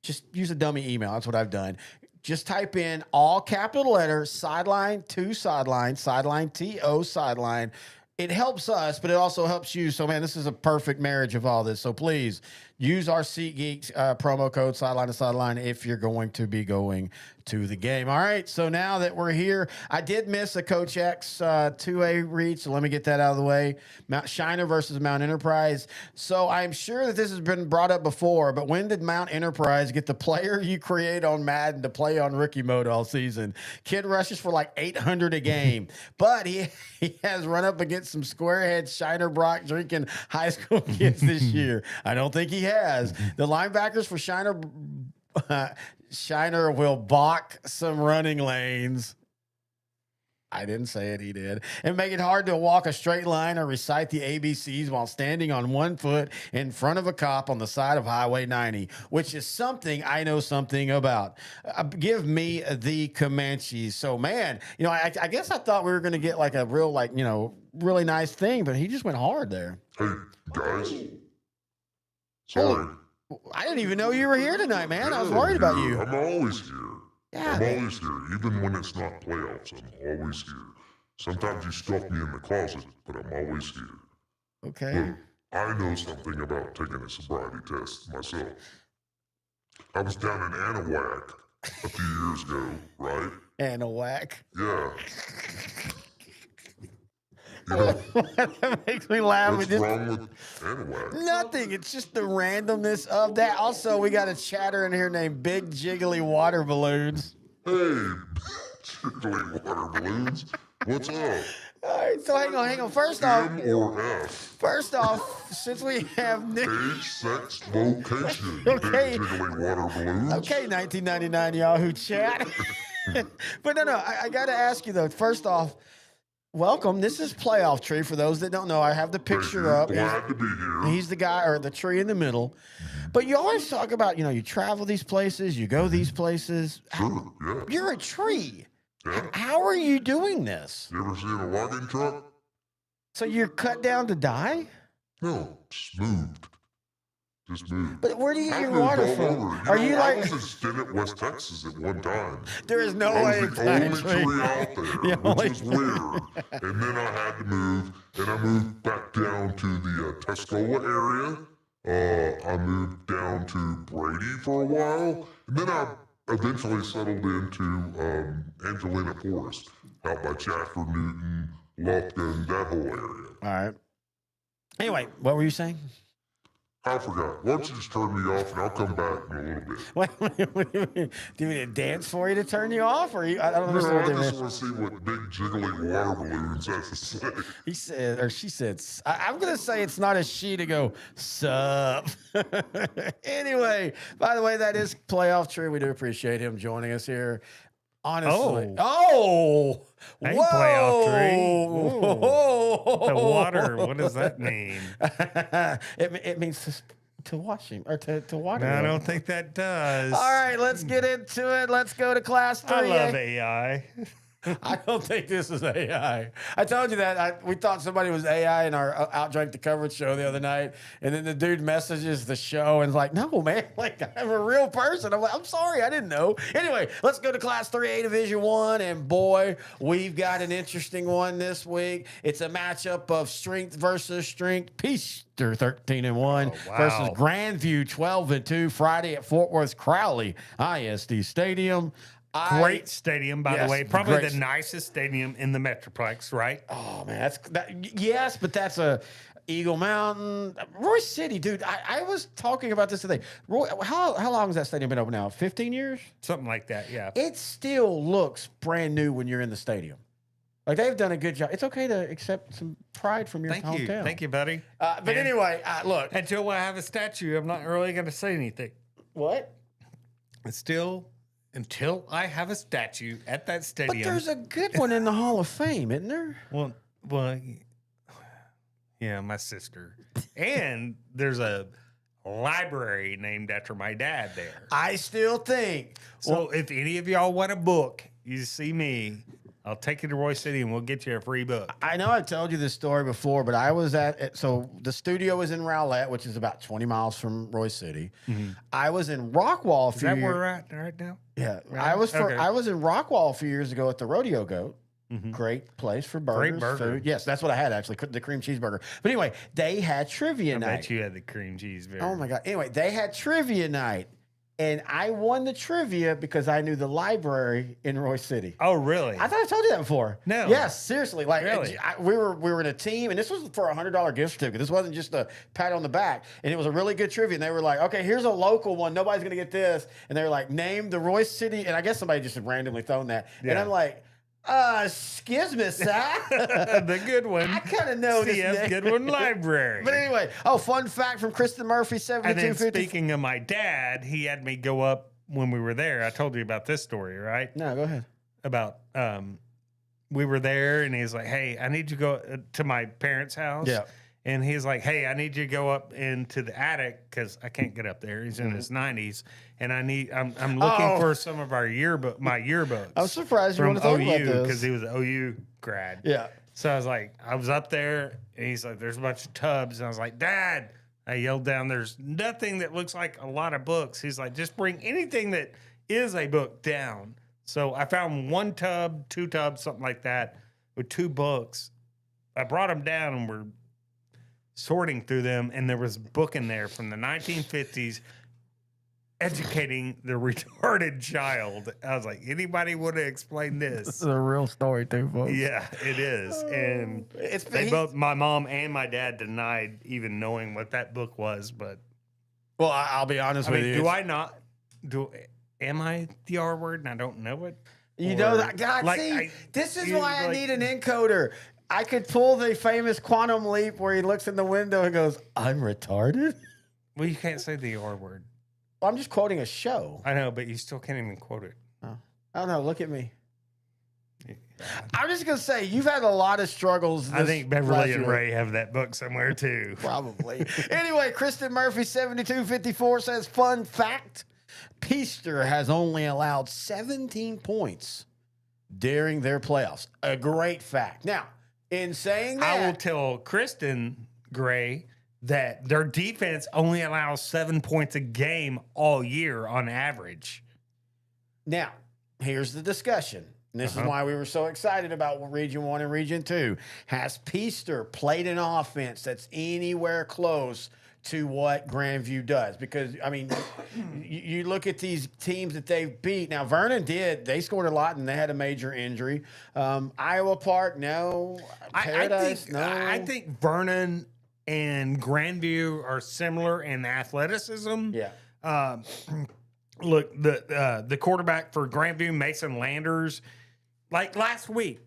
Just use a dummy email. That's what I've done. Just type in all capital letters, Sideline to Sideline, Sideline TO Sideline. It helps us, but it also helps you. So, man, this is a perfect marriage of all this. So, please use our SeatGeek promo code, Sideline to Sideline, if you're going to be going to the game. All right, so now that we're here, I did miss a Coach X 2A read, so let me get that out of the way. Mount Shiner versus Mount Enterprise. So I'm sure that this has been brought up before, but when did Mount Enterprise get the player you create on Madden to play on rookie mode all season? Kid rushes for like 800 a game, but he has run up against some squarehead Shiner Brock drinking high school kids this year. I don't think he has. The linebackers for Shiner will balk some running lanes. I didn't say it, he did. And make it hard to walk a straight line or recite the ABCs while standing on one foot in front of a cop on the side of Highway 90, which is something I know something about. Give me the Comanches. So, man, I guess I thought we were going to get like a real, really nice thing, but he just went hard there. Hey, guys. Sorry. I didn't even know you were here tonight, man. I was worried about you. I'm always here. Yeah, I'm always here, even when it's not playoffs. I'm always here. Sometimes you stuff me in the closet, but I'm always here. Okay. But I know something about taking a sobriety test myself. I was down in Anahuac a few years ago, right? Anahuac? Yeah. That makes me laugh. What's wrong with Anahuac? Nothing. It's just the randomness of that. Also, we got a chatter in here named Big Jiggly Water Balloons. Hey, Jiggly Water Balloons. What's up? All right, so hang on. First off, since we have Nick. Age, sex, location. Okay. Big Jiggly Water Balloons. Okay, 1999 Yahoo chat. But no, I got to ask you, though. First off, welcome. This is Playoff Tree. For those that don't know, I have the picture up. Glad to be here. He's the guy, or the tree in the middle. But you always talk about, you travel these places, you go these places. Sure, yeah. You're a tree. Yeah. How are you doing this? You ever seen a logging truck? So you're cut down to die? No, just moved. But where do you get I your moved water all from? over. Are you I like? was in Stinnett, West Texas at one time. There is no I way. was the only tree out there, which was weird. And then I had to move, and I moved back down to the Tuscola area. I moved down to Brady for a while, and then I eventually settled into Angelina Forest, out by Jasper, Newton, Lufkin, that whole area. All right. Anyway, what were you saying? I forgot. Why don't you just turn me off and I'll come back in a little bit. What do you mean? Do you need a dance for you to turn you off? Or I don't understand. No, I just want to see what big jiggly water balloons has to say. He said, or she said, I'm going to say it's not a she to go, sup. Anyway, by the way, that is Playoff Tree. We do appreciate him joining us here. Honestly. Oh. Hey, Whoa. Playoff Tree. Whoa. The water. What does that mean? It means to wash him or to water No, I him. don't think that does. All right, let's get into it. Let's go to class 3A. I love AI. I don't think this is AI. I told you that. We thought somebody was AI in our Outdrank the Coverage show the other night. And then the dude messages the show and is like, no, man, like I'm a real person. I'm like, I'm sorry, I didn't know. Anyway, let's go to Class 3A Division 1. And boy, we've got an interesting one this week. It's a matchup of strength versus strength. Peaster 13-1 versus Grandview 12-2 Friday at Fort Worth Crowley ISD Stadium. Great stadium, by the way. Probably the nicest stadium in the Metroplex, right? Oh, man. Yes, but that's a Eagle Mountain. Royce City, dude. I was talking about this today. How long has that stadium been open now? 15 years? Something like that, yeah. It still looks brand new when you're in the stadium. Like, they've done a good job. It's okay to accept some pride from your hometown. Thank you, buddy. But anyway, look. Until I have a statue, I'm not really going to say anything. What? Until I have a statue at that stadium. But there's a good one in the Hall of Fame, isn't there? Well, yeah, my sister. And there's a library named after my dad there. I still think. So if any of y'all want a book, you see me, I'll take you to Royce City and we'll get you a free book. I know I've told you this story before, but I was so the studio is in Rowlett, which is about 20 miles from Royce City. Mm-hmm. I was in Rockwall. Is that where we're at right now? Yeah. Right? I was in Rockwall a few years ago at the Rodeo Goat. Mm-hmm. Great place for burgers. Great burger. Food. Yes, that's what I had actually, the cream cheeseburger. But anyway, they had trivia night. I bet you had the cream cheeseburger. Oh my God. Anyway, they had trivia night. And I won the trivia because I knew the library in Royce City. Oh, really? I thought I told you that before. No. Yes, seriously. Like, really? we were in a team, and this was for a $100 gift certificate. This wasn't just a pat on the back. And it was a really good trivia. And they were like, okay, here's a local one. Nobody's going to get this. And they were like, name the Royce City. And I guess somebody just had randomly thrown that. Yeah. And I'm like, excuse me, sir. The good one. I kind of know CS this name. Goodwin Library. But anyway, fun fact from Kristen Murphy, 7250. And then speaking of my dad, he had me go up when we were there. I told you about this story, right? No, go ahead. About we were there and he's like, hey, I need you to go to my parents' house. Yeah. And he's like, hey, I need you to go up into the attic because I can't get up there. He's in his 90s. And I'm looking for some of my yearbooks. I'm surprised you from want to talk about OU this. because he was an OU grad. Yeah. So I was up there and he's like, there's a bunch of tubs. And I was like, Dad, I yelled down, there's nothing that looks like a lot of books. He's like, just bring anything that is a book down. So I found 1 tub, 2 tubs, something like that, with 2 books. I brought them down and we're sorting through them, and there was a book in there from the 1950s, Educating the Retarded Child. I was like, anybody want to explain this? This is a real story too, folks. Yeah, it is. And both, my mom and my dad, denied even knowing what that book was. But well, I'll be honest with you. Am I the R word and I don't know it? You know that, God. This is why I need an encoder. I could pull the famous Quantum Leap where he looks in the window and goes, "I'm retarded." Well, you can't say the R word. Well, I'm just quoting a show. I know, but you still can't even quote it. Oh. I don't know. Look at me. I'm just going to say, you've had a lot of struggles. I think Beverly and Ray have that book somewhere, too. Probably. Anyway, Kristen Murphy, 7254, says, fun fact, Peaster has only allowed 17 points during their playoffs. A great fact. Now, in saying that, I will tell Kristen Gray that their defense only allows 7 points a game all year on average. Now, here's the discussion. And this is why we were so excited about Region 1 and Region 2. Has Peaster played an offense that's anywhere close to what Grandview does? Because, I mean, you look at these teams that they've beat. Now, Vernon did. They scored a lot, and they had a major injury. Iowa Park, no. Paradise, no. I think Vernon and Grandview are similar in athleticism. Yeah. Look, the quarterback for Grandview, Mason Landers, like last week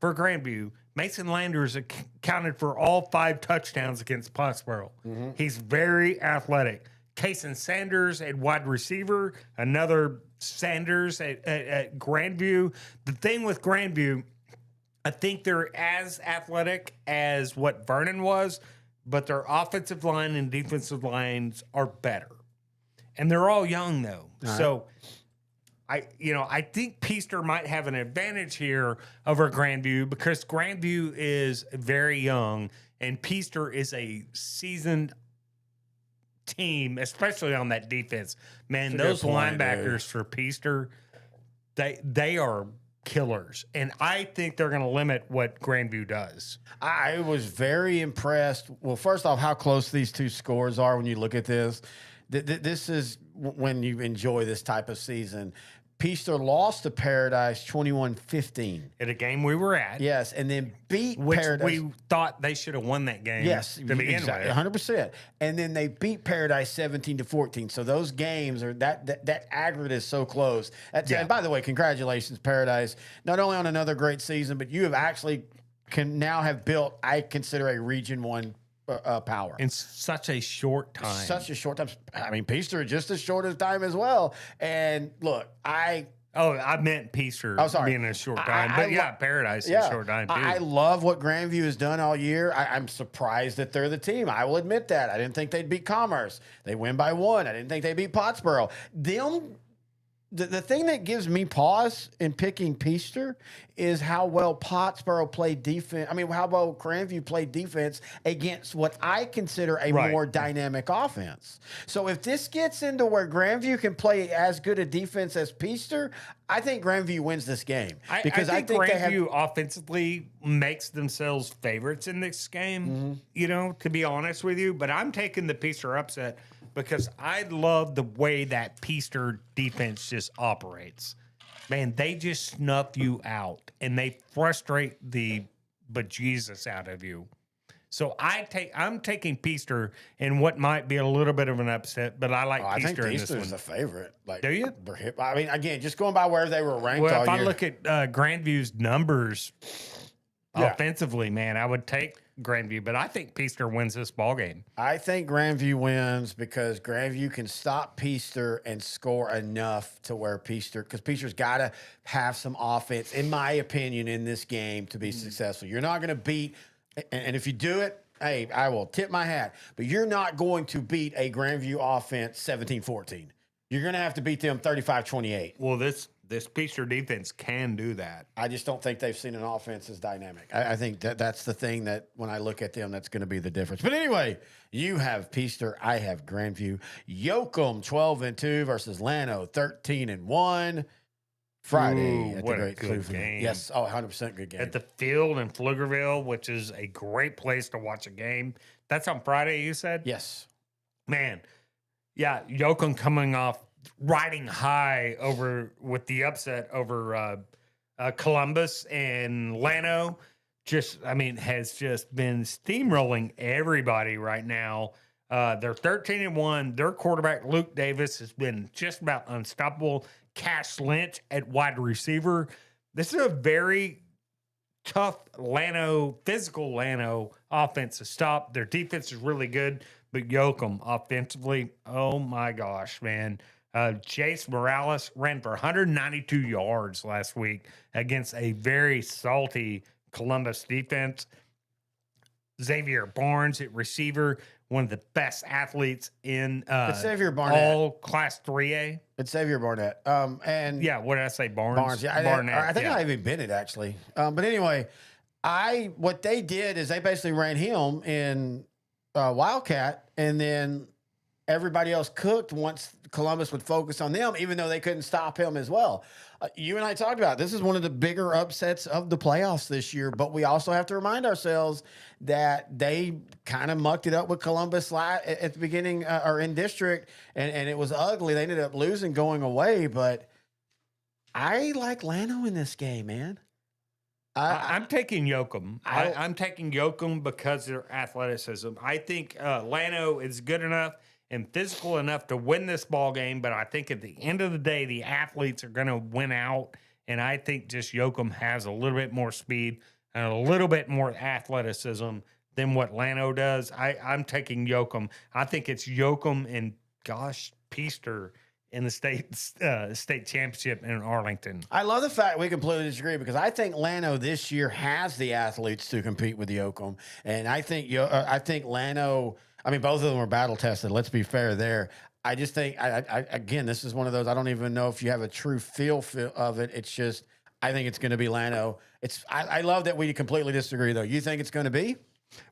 for Grandview, Mason Landers accounted for all 5 touchdowns against Pottsboro. Mm-hmm. He's very athletic. Kason Sanders at wide receiver, another Sanders at Grandview. The thing with Grandview, I think they're as athletic as what Vernon was, but their offensive line and defensive lines are better. And they're all young, though. So I think Peaster might have an advantage here over Grandview because Grandview is very young and Peaster is a seasoned team, especially on that defense. Man, those linebackers for Peaster, they are killers, and I think they're going to limit what Grandview does. I was very impressed. Well, first off, how close these two scores are when you look at this. This is when you enjoy this type of season. Peaster lost to Paradise 21-15. At a game we were at. Yes, and then beat Which Paradise. we thought they should have won that game. Yes, to begin exactly, with. 100%. And then they beat Paradise 17-14. So those games are that aggregate is so close. And by the way, congratulations, Paradise. Not only on another great season, but you have actually can now have built, I consider, a Region 1 power in such a short time. Such a short time. I mean, Peaster just as short a time as well. And look, I meant Peaster. Oh, sorry. Being a short time, but Paradise is a short time too. I love what Grandview has done all year. I'm surprised that they're the team. I will admit that. I didn't think they'd beat Commerce. They win by 1. I didn't think they beat Pottsboro. The thing that gives me pause in picking Peaster is how well Pottsboro played defense. I mean, how well Grandview played defense against what I consider a more dynamic offense. So if this gets into where Grandview can play as good a defense as Peaster, I think Grandview wins this game. Because I think Grandview offensively makes themselves favorites in this game, to be honest with you. But I'm taking the Peaster upset because I love the way that Peaster defense just operates. Man, they just snuff you out and they frustrate the bejesus out of you. So I'm taking Peaster in what might be a little bit of an upset, but I like Peaster I think in this Peaster one. is the favorite. Do you? I mean, again, just going by where they were ranked Well, all if I year. look at Grandview's numbers offensively, man, I would take Grandview, but I think Peaster wins this ball game. I think Grandview wins because Grandview can stop Peaster and score enough to where because Peaster's got to have some offense, in my opinion, in this game to be successful. You're not going to beat, and if you do it, hey, I will tip my hat, but you're not going to beat a Grandview offense 17-14. You're going to have to beat them 35-28. Well, this Peaster defense can do that. I just don't think they've seen an offense as dynamic. I think that's the thing that when I look at them, that's going to be the difference. But anyway, you have Peaster, I have Grandview. Yoakum 12-2 versus Llano 13-1. Friday at the Great good game. Yes, 100% good game. At the field in Pflugerville, which is a great place to watch a game. That's on Friday, you said? Yes. Man, yeah, Yoakum coming off riding high with the upset over Columbus and Llano. Has just been steamrolling everybody right now. They're 13-1. Their quarterback, Luke Davis, has been just about unstoppable. Cash Lynch at wide receiver. This is a very tough physical Llano offense to stop. Their defense is really good, but Yoakum offensively, oh my gosh, man. Jace Morales ran for 192 yards last week against a very salty Columbus defense. Xavier Barnes at receiver, one of the best athletes in Xavier Barnett. all Class 3A. It's Xavier Barnett. What did I say? Barnes? Yeah, Barnett. I think I even Bennett, actually. But anyway, what they did is they basically ran him in Wildcat, and then everybody else cooked once Columbus would focus on them, even though they couldn't stop him as well. You and I talked about this is one of the bigger upsets of the playoffs this year, but we also have to remind ourselves that they kind of mucked it up with Columbus at the beginning or in district, and it was ugly. They ended up losing going away, but I like Llano in this game, man. I'm taking Yoakum. I'm taking Yoakum because of their athleticism. I think Llano is good enough and physical enough to win this ball game, but I think at the end of the day, the athletes are going to win out, and I think just Yoakum has a little bit more speed and a little bit more athleticism than what Llano does. I'm taking Yoakum. I think it's Yoakum and, Peaster in the state championship in Arlington. I love the fact we completely disagree because I think Llano this year has the athletes to compete with Yoakum, and I think Llano. I mean, both of them are battle tested. Let's be fair there. I just think, again, this is one of those. I don't even know if you have a true feel of it. It's just, I think it's going to be Llano. I love that we completely disagree, though. You think it's going to be?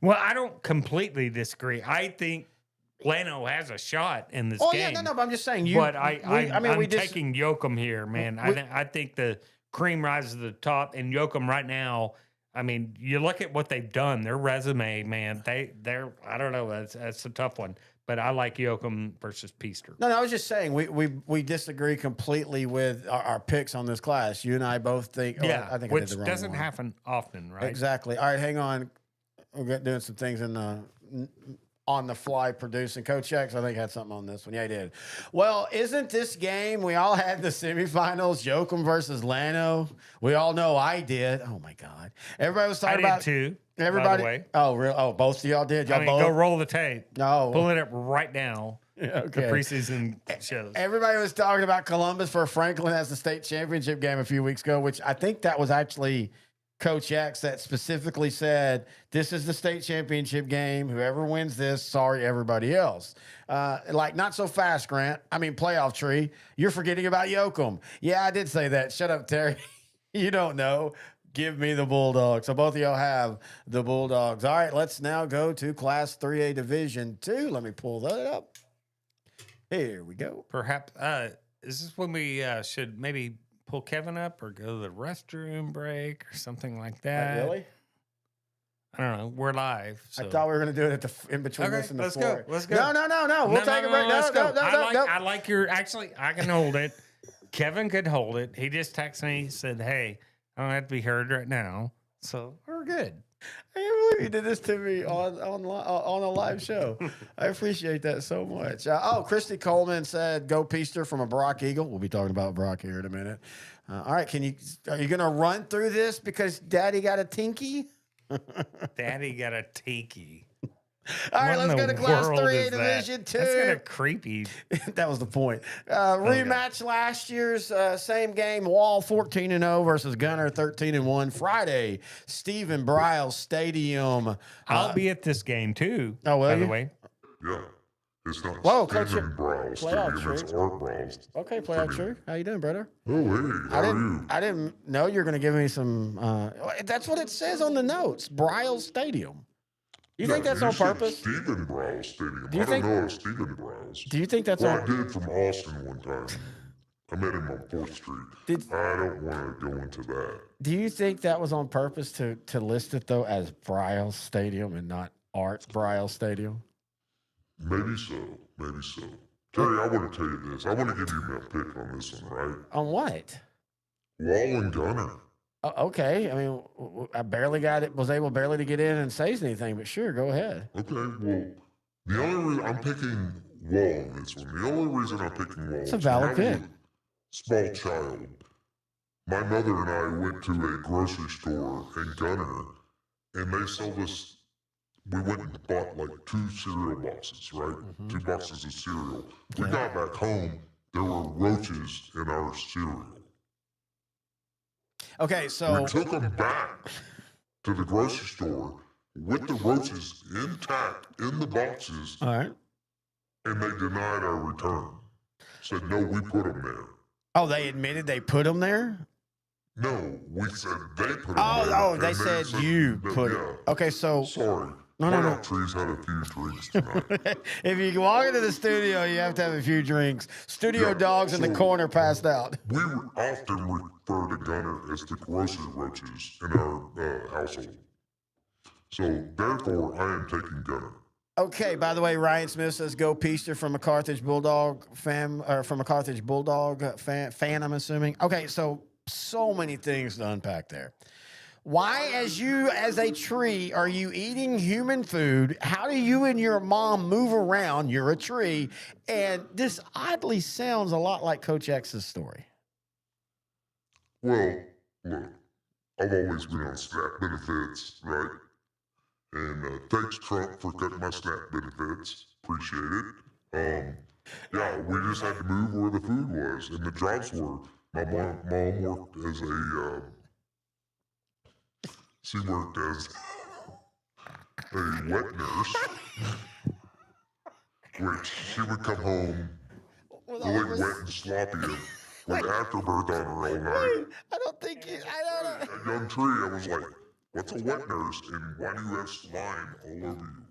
Well, I don't completely disagree. I think Llano has a shot in this game. Yeah, no, but I'm just saying. I'm taking Yoakum here, man. I think the cream rises to the top, and Yoakum right now. I mean, you look at what they've done. Their resume, man. They're. I don't know. That's a tough one. But I like Yoakum versus Peaster. No, I was just saying we disagree completely with our picks on this class. You and I both think. Yeah, I think which I did the wrong doesn't one. happen often, right? Exactly. All right, hang on. We're doing some things on the fly producing. Coach X, I think, had something on this one. Yeah, he did. Well, isn't this game, we all had the semifinals, Yoakum versus Llano. We all know I did. Oh, my God. Everybody was talking about. I did too. Everybody. By the way. Oh, real? Oh, both of y'all did? Y'all both? Go roll the tape. No. Pull it up right now. Okay. The preseason shows. Everybody was talking about Columbus for Franklin as the state championship game a few weeks ago, which I think that was actually Coach X that specifically said, this is the state championship game. Whoever wins this, sorry, everybody else. Not so fast, Grant. I mean, playoff tree. You're forgetting about Yoakum. Yeah, I did say that. Shut up, Terry. You don't know. Give me the Bulldogs. So both of y'all have the Bulldogs. All right, let's now go to Class 3A Division 2. Let me pull that up. Here we go. Perhaps, is this when we should maybe pull Kevin up or go to the restroom break or something like that? Really? I don't know. We're live. So. I thought we were going to do it in between this and the let's floor. go. Let's go. No. We'll take a break. No. I like your, actually, I can hold it. Kevin could hold it. He just texted me, said, hey, I don't have to be heard right now. So we're good. I can't believe you did this to me on a live show. I appreciate that so much. Christy Coleman said, "Go Peaster" from a Brock Eagle. We'll be talking about Brock here in a minute. All right, are you going to run through this because Daddy got a tinky? Daddy got a tinky. All right, let's go to Class 3A Division 2. That's kind of creepy. That was the point. Rematch last year's same game. Wall 14-0 versus Gunner 13-1. Friday, Stephen Briles Stadium. I'll be at this game too. Oh, will by you? the way. Yeah. It's not Coach. Stephen Briles Stadium, it's Art Briles. Okay, Playoff True. How you doing, brother? Oh, hey, how are you? I didn't know you were going to give me some. That's what it says on the notes. Briles Stadium. You think that's on purpose? Stephen Briles Stadium. I don't know if Stephen Briles. Do you think that's I did from Austin one time. I met him on 4th Street. I don't want to go into that. Do you think that was on purpose to list it, though, as Briles Stadium and not Art Briles Stadium? Maybe so. Terry, I want to tell you this. I want to give you my pick on this one, right? On what? Wall and Gunner. Okay. I mean, I was able barely to get in and say anything, but sure, go ahead. Okay, well, the only reason I'm picking Wall on this one, the only reason I'm picking Wall It's a valid pick. Small child. My mother and I went to a grocery store in Gunner, and they sold us, we went and bought like 2 cereal boxes, right? 2 boxes of cereal. We got back home, there were roaches in our cereal. Okay, so we took them back to the grocery store with the roaches intact in the boxes. All right. And they denied our return. Said, no, we put them there. Oh, they admitted they put them there? No, we said they put them there. Oh, they said you put it. Okay, so. Sorry. No. Trees had a few drinks tonight. If you walk into the studio, you have to have a few drinks. Studio dogs in the corner passed out. We often refer to Gunner as the grocery roaches in our household. So, therefore, I am taking Gunner. Okay, by the way, Ryan Smith says, "Go Peaster" from a Carthage Bulldog fan, I'm assuming. Okay, so many things to unpack there. Why, as a tree, are you eating human food? How do you and your mom move around? You're a tree. And this oddly sounds a lot like Coach X's story. Well, look, I've always been on SNAP benefits, right? And thanks, Trump, for cutting my SNAP benefits. Appreciate it. Yeah, we just had to move where the food was and the jobs were. My mom worked as a, she worked as a wet nurse, which she would come home really wet and sloppy and with afterbirth on her all night. I don't think you. I don't know. A young tree, I was like, what's a wet nurse and why do you have slime all over you?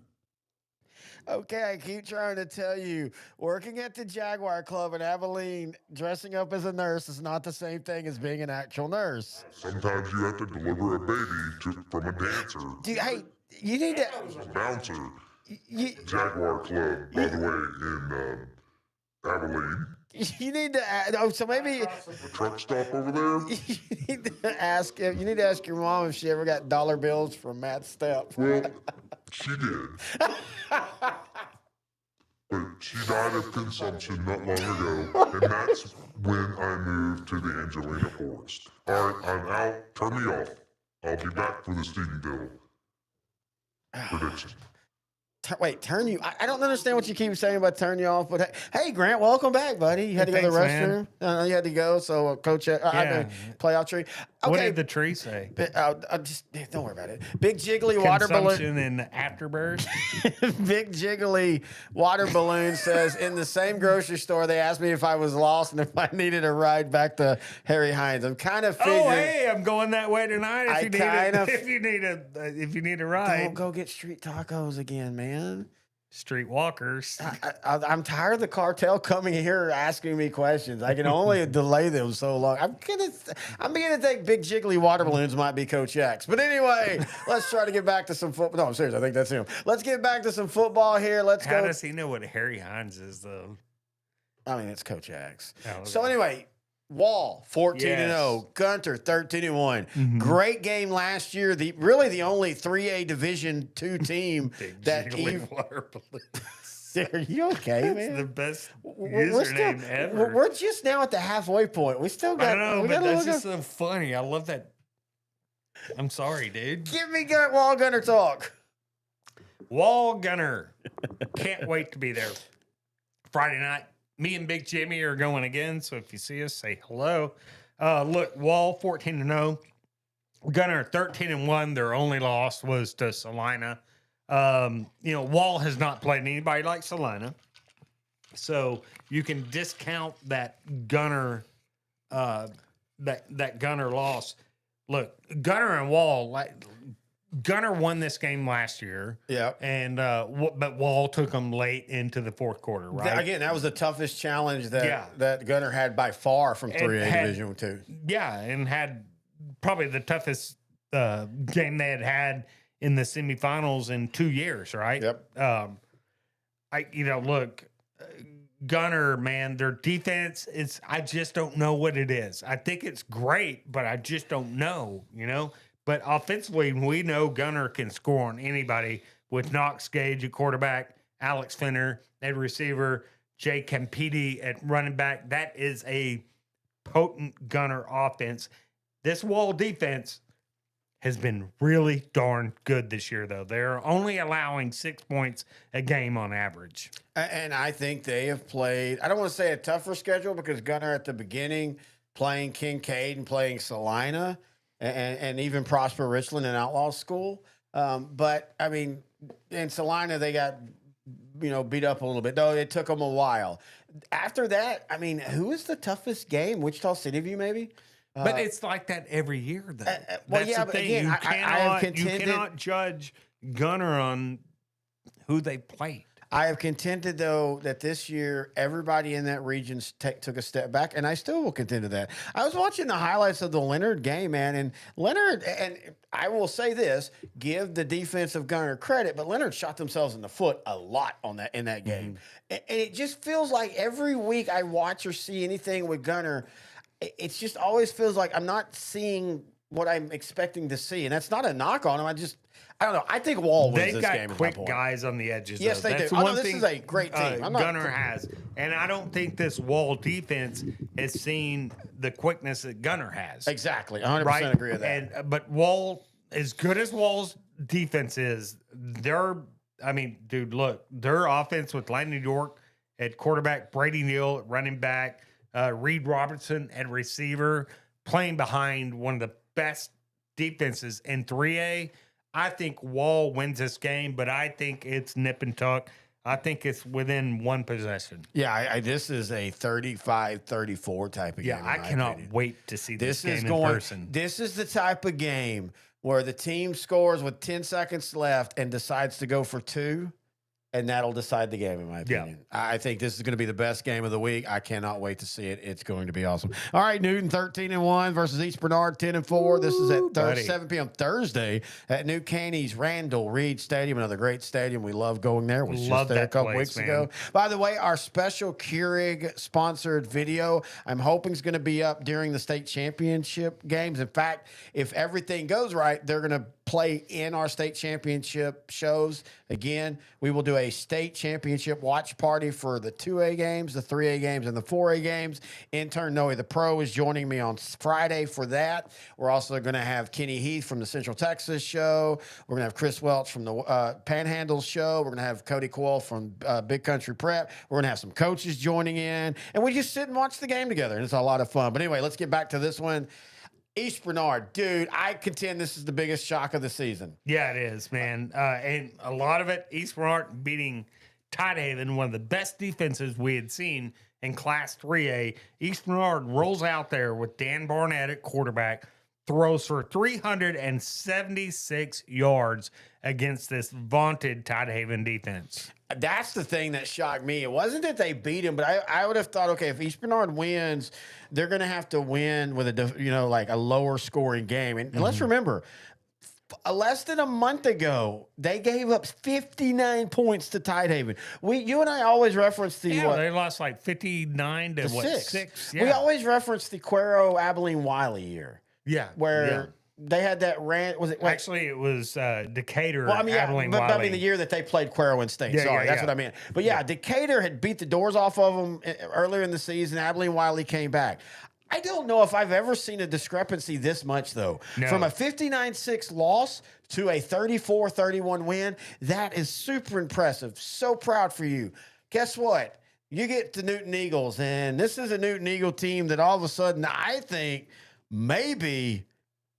Okay, I keep trying to tell you, working at the Jaguar Club in Abilene, dressing up as a nurse is not the same thing as being an actual nurse. Sometimes you have to deliver a baby from a dancer. Hey, you need to. A bouncer. Jaguar Club, by the way, in Abilene. You need to. So maybe the truck stop over there. You need to ask. You need to ask your mom if she ever got dollar bills from Matt Stepp. Well, she did. But she died of consumption not long ago, and that's when I moved to the Angelina Forest. All right, I'm out. Turn me off. I'll be back for the Stephenville prediction. Wait, turn you? I don't understand what you keep saying about turn you off. But hey, Grant, welcome back, buddy. You had to go to the restroom. You had to go. So, Coach, playoff tree. Okay. What did the tree say? Just don't worry about it. Big jiggly water balloon. Consumption and afterbirth. Big jiggly water balloon says in the same grocery store they asked me if I was lost and if I needed a ride back to Harry Hines. I'm kind of figuring. Oh, hey, I'm going that way tonight. If you need a ride, don't go get street tacos again, man. Streetwalkers. I'm tired of the cartel coming here asking me questions. I can only delay them so long. I'm beginning to think big jiggly water balloons might be Coach X. But anyway, let's try to get back to some football. No, I'm serious. I think that's him. Let's get back to some football here. Let's go. How does he know what Harry Hines is, though? I mean, it's Coach X. Oh, okay. So anyway, Wall 14-0, Gunter 13-1. Great game last year. Really the only 3A Division II team that water Are you okay, man? It's the best username ever. We're just now at the halfway point. We still got. I know, but that's just so funny. I love that. I'm sorry, dude. Give me Wall Gunner talk. Wall Gunner. Can't wait to be there. Friday night. Me and Big Jimmy are going again, so if you see us, say hello. Look, Wall 14-0, Gunner 13-1. Their only loss was to Salina. Wall has not played anybody like Salina, so you can discount that Gunner that Gunner loss. Look, Gunner and Wall, Gunner won this game last year. Yeah. And but Wall took them late into the fourth quarter, right? Again, that was the toughest challenge that Gunner had by far from 3A Division II. Yeah, and had probably the toughest game they had in the semifinals in 2 years, right? Yep. Look, Gunner, man, their defense I just don't know what it is. I think it's great, but I just don't know, But offensively, we know Gunner can score on anybody with Knox Gage at quarterback, Alex Finner at receiver, Jay Campiti at running back. That is a potent Gunner offense. This Wall defense has been really darn good this year, though. They're only allowing 6 points a game on average. And I think they have played, I don't want to say a tougher schedule because Gunner at the beginning playing Kincaid and playing Salina, and even Prosper Richland in Outlaw School. But, I mean, in Salina, they got, beat up a little bit. Though it took them a while. After that, I mean, who is the toughest game? Wichita City View, maybe? But it's like that every year, though. Well, yeah, but again, you cannot judge Gunner on who they played. I have contended, though, that this year everybody in that region took a step back, and I still will contend to that. I was watching the highlights of the Leonard game, man, and Leonard, and I will say this, give the defense of Gunner credit, but Leonard shot themselves in the foot a lot in that game. And it just feels like every week I watch or see anything with Gunner, it just always feels like I'm not seeing what I'm expecting to see, and that's not a knock on him. I don't know. I think Wall wins this game. They've got quick guys on the edges. Yes, though. they That's do. One this thing, is a great team. Gunner has, and I don't think this Wall defense has seen the quickness that Gunner has. Exactly, 100% agree with that. But Wall, as good as Wall's defense is, their offense with Lightning York at quarterback, Brady Neal at running back, Reed Robertson at receiver, playing behind one of the best defenses in 3A. I think Wall wins this game, but I think it's nip and tuck. I think it's within one possession. Yeah, this is a 35-34 type of game. Yeah, I cannot wait to see this game in person. This is the type of game where the team scores with 10 seconds left and decides to go for 2. And that'll decide the game, in my opinion. I think this is going to be the best game of the week. I cannot wait to see it. It's going to be awesome. All right, Newton 13-1 versus East Bernard 10-4. This is at 7 p.m. Thursday at New Caney's Randall Reed Stadium, another great stadium. We love going there. We was just there a couple weeks ago. By the way, our special Keurig sponsored video, I'm hoping is going to be up during the state championship games. In fact, if everything goes right, they're going to play in our state championship shows. Again, we will do a state championship watch party for the 2A games, the 3A games, and the 4A games. Intern Noe the Pro is joining me on Friday for that. We're also going to have Kenny Heath from the Central Texas show. We're going to have Chris Welch from the Panhandle show. We're going to have Cody Coyle from Big Country Prep. We're going to have some coaches joining in. And we just sit and watch the game together. And it's a lot of fun. But anyway, let's get back to this one. East Bernard, dude, I contend this is the biggest shock of the season. Yeah, it is, man. And a lot of it, East Bernard beating Tidehaven, one of the best defenses we had seen in Class 3A. East Bernard rolls out there with Dan Barnett at quarterback, throws for 376 yards against this vaunted Tidehaven defense. That's the thing that shocked me. It wasn't that they beat him, but I would have thought, okay, if East Bernard wins, they're going to have to win with like a lower scoring game. And let's remember, less than a month ago, they gave up 59 points to Tidehaven. You and I always reference the they lost like 59 to 6. Yeah. We always reference the Cuero Abilene Wiley year. Yeah, where they had that rant. Was it actually? It was Decatur. Well, I mean, Abilene but Wiley. I mean the year that they played Cuero in state. Sorry, that's what I mean. But Decatur had beat the doors off of them earlier in the season. Abilene Wiley came back. I don't know if I've ever seen a discrepancy this much, though. No. From a 59-6 loss to a 34-31 win, that is super impressive. So proud for you. Guess what? You get the Newton Eagles, and this is a Newton Eagle team that all of a sudden I think maybe,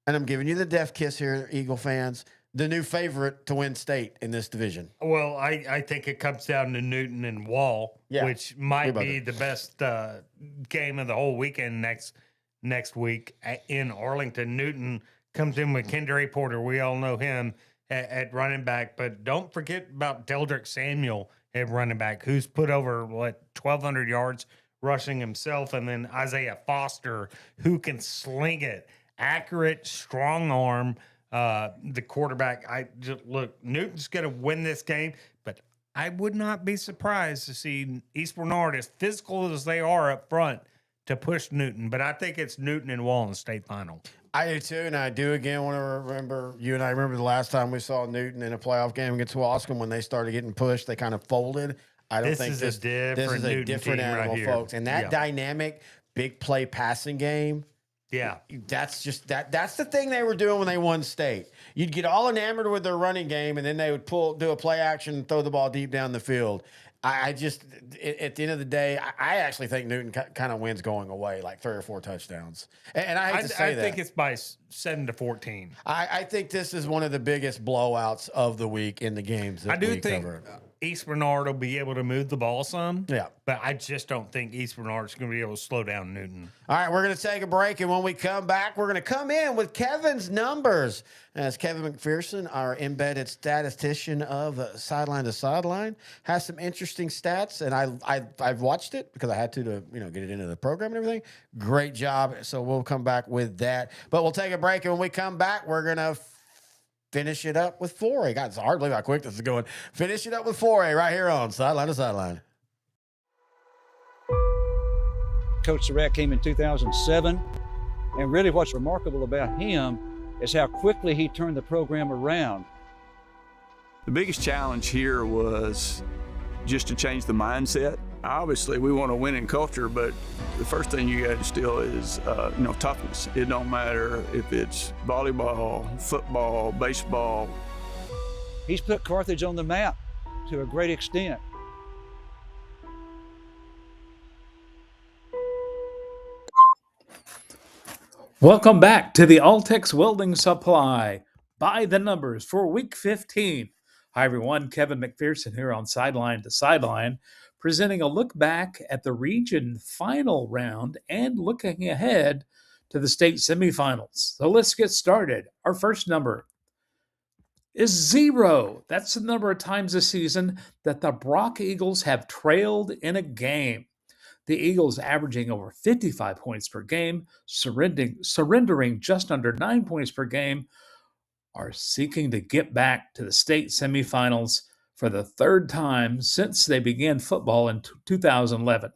and I'm giving you the death kiss here, Eagle fans, the new favorite to win state in this division. Well, I think it comes down to Newton and Wall, which might be the best game of the whole weekend next week in Arlington. Newton comes in with Kendra Porter. We all know him at running back, but don't forget about Deldrick Samuel at running back, who's put over 1,200 yards rushing himself, and then Isaiah Foster, who can sling it, accurate, strong arm. The quarterback, Newton's going to win this game, but I would not be surprised to see East Bernard, as physical as they are up front, to push Newton. But I think it's Newton and Wall in the state final. I do too, and I do again want to remember, you and I remember the last time we saw Newton in a playoff game against Wascom when they started getting pushed, they kind of folded. I don't think this is a different animal, right, folks. And that dynamic, big play passing game, that's just that's the thing they were doing when they won state. You'd get all enamored with their running game, and then they would do a play action and throw the ball deep down the field. I just, at the end of the day, I actually think Newton kind of wins going away, like 3 or 4 touchdowns. And I hate to say that. I think it's by 7-14. I think this is one of the biggest blowouts of the week in the games that we cover. East Bernard will be able to move the ball some. Yeah. But I just don't think East Bernard's going to be able to slow down Newton. All right, we're going to take a break, and when we come back, we're going to come in with Kevin's numbers. As Kevin McPherson, our embedded statistician of Sideline to Sideline, has some interesting stats, and I've watched it because I had to get it into the program and everything. Great job. So we'll come back with that. But we'll take a break, and when we come back, we're going to finish it up with 4A. God, it's hard to believe how quick this is going. Finish it up with 4A right here on Sideline to Sideline. Coach Surratt came in 2007, and really what's remarkable about him is how quickly he turned the program around. The biggest challenge here was just to change the mindset. Obviously, we want a winning culture, but the first thing you got to instill is, toughness. It don't matter if it's volleyball, football, baseball. He's put Carthage on the map to a great extent. Welcome back to the Altex Welding Supply by the numbers for week 15. Hi, everyone. Kevin McPherson here on Sideline to Sideline, presenting a look back at the region final round and looking ahead to the state semifinals. So let's get started. Our first number is 0. That's the number of times this season that the Brock Eagles have trailed in a game. The Eagles averaging over 55 points per game, surrendering just under 9 points per game, are seeking to get back to the state semifinals for the third time since they began football in 2011.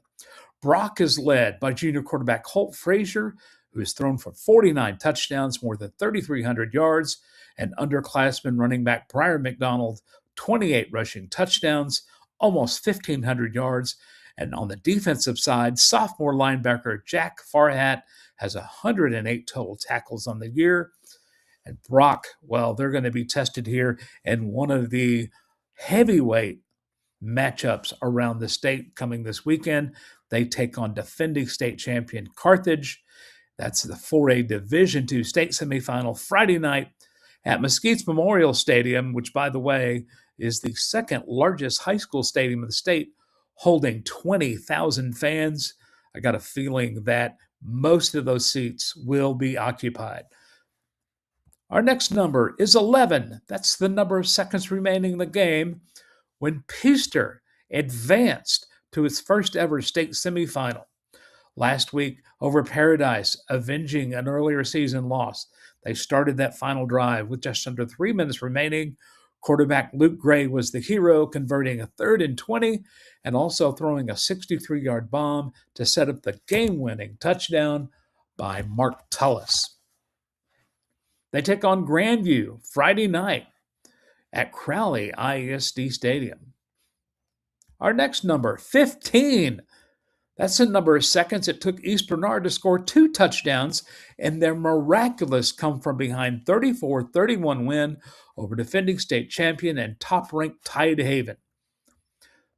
Brock is led by junior quarterback Holt Frazier, who has thrown for 49 touchdowns, more than 3,300 yards, and underclassman running back Briar McDonald, 28 rushing touchdowns, almost 1,500 yards. And on the defensive side, sophomore linebacker Jack Farhat has 108 total tackles on the year. And Brock, well, they're going to be tested here in one of the heavyweight matchups around the state coming this weekend. They take on defending state champion Carthage. That's the 4A Division II state semifinal Friday night at Mesquite's Memorial Stadium, which, by the way, is the second largest high school stadium in the state, holding 20,000 fans. I got a feeling that most of those seats will be occupied. Our next number is 11. That's the number of seconds remaining in the game when Peaster advanced to its first ever state semifinal last week over Paradise, avenging an earlier season loss. They started that final drive with just under 3 minutes remaining. Quarterback Luke Gray was the hero, converting a 3rd and 20 and also throwing a 63-yard bomb to set up the game-winning touchdown by Mark Tullis. They take on Grandview Friday night at Crowley ISD Stadium. Our next number, 15. That's the number of seconds it took East Bernard to score 2 touchdowns in their miraculous come-from-behind 34-31 win over defending state champion and top-ranked Tidehaven.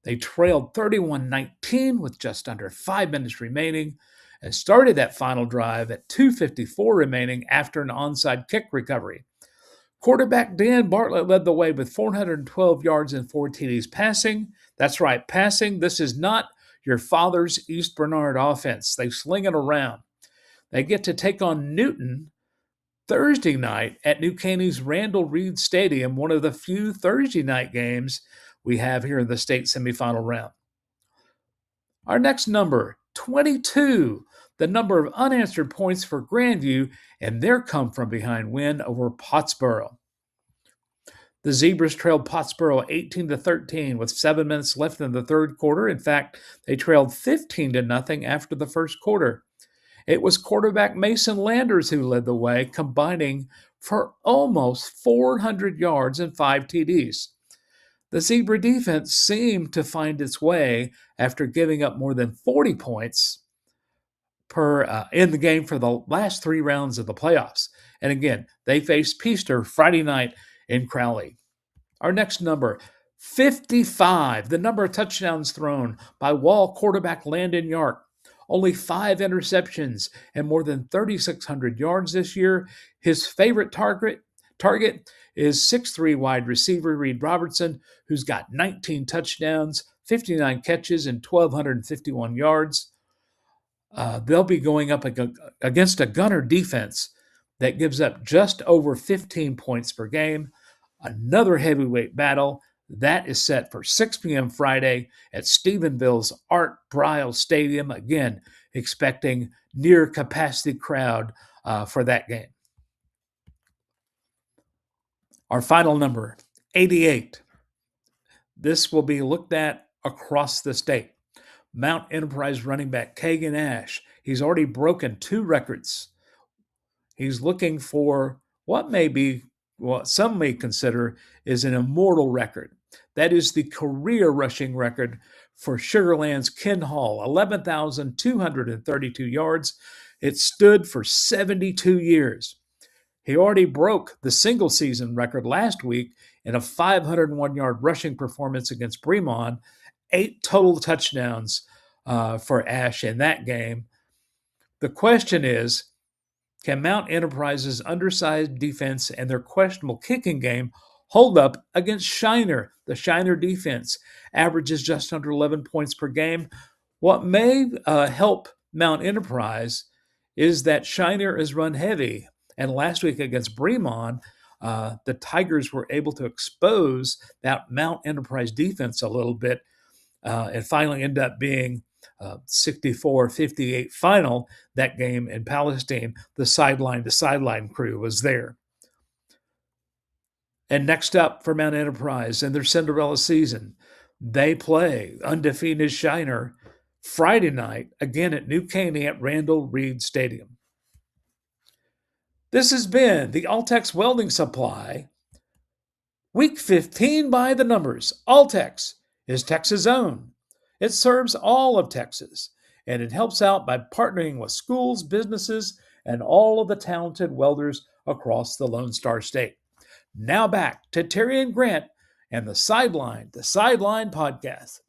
They trailed 31-19 with just under 5 minutes remaining and started that final drive at 2:54 remaining after an onside kick recovery. Quarterback Dan Bartlett led the way with 412 yards and 4 TDs passing. That's right, passing. This is not your father's East Bernard offense. They sling it around. They get to take on Newton Thursday night at New Caney's Randall Reed Stadium, one of the few Thursday night games we have here in the state semifinal round. Our next number, 22, the number of unanswered points for Grandview and their come-from-behind win over Pottsboro. The Zebras trailed Pottsboro 18-13 with 7 minutes left in the third quarter. In fact, they trailed 15-0 after the first quarter. It was quarterback Mason Landers who led the way, combining for almost 400 yards and 5 TDs. The Zebra defense seemed to find its way after giving up more than 40 points in the game for the last 3 rounds of the playoffs. And again, they faced Peaster Friday night in Crowley. Our next number, 55, the number of touchdowns thrown by Wall quarterback Landon Yark. Only 5 interceptions and more than 3,600 yards this year. His favorite target is 6'3" wide receiver Reed Robertson, who's got 19 touchdowns, 59 catches, and 1,251 yards. They'll be going up against a Gunner defense that gives up just over 15 points per game. Another heavyweight battle that is set for 6 p.m. Friday at Stephenville's Art Briles Stadium. Again, expecting near capacity crowd for that game. Our final number, 88. This will be looked at across the state. Mount Enterprise running back Kagan Ash. He's already broken 2 records. He's looking for what some may consider is an immortal record. That is the career rushing record for Sugarland's Ken Hall, 11,232 yards. It stood for 72 years. He already broke the single season record last week in a 501-yard rushing performance against Bremond, 8 total touchdowns for Ash in that game. The question is, Can Mount Enterprise's undersized defense and their questionable kicking game hold up against Shiner? The Shiner defense averages just under 11 points per game. What may help Mount Enterprise is that Shiner is run heavy. And last week against Bremond, the Tigers were able to expose that Mount Enterprise defense a little bit and finally ended up being 64-58 final. That game in Palestine, the sideline to sideline crew was there. And next up for Mount Enterprise and their Cinderella season, they play undefeated Shiner Friday night, again at New Caney at Randall Reed Stadium. This has been the Altex Welding Supply. Week 15 by the numbers. Altex is Texas' own. It serves all of Texas, and it helps out by partnering with schools, businesses, and all of the talented welders across the Lone Star State. Now back to Terry and Grant and the Sideline podcast.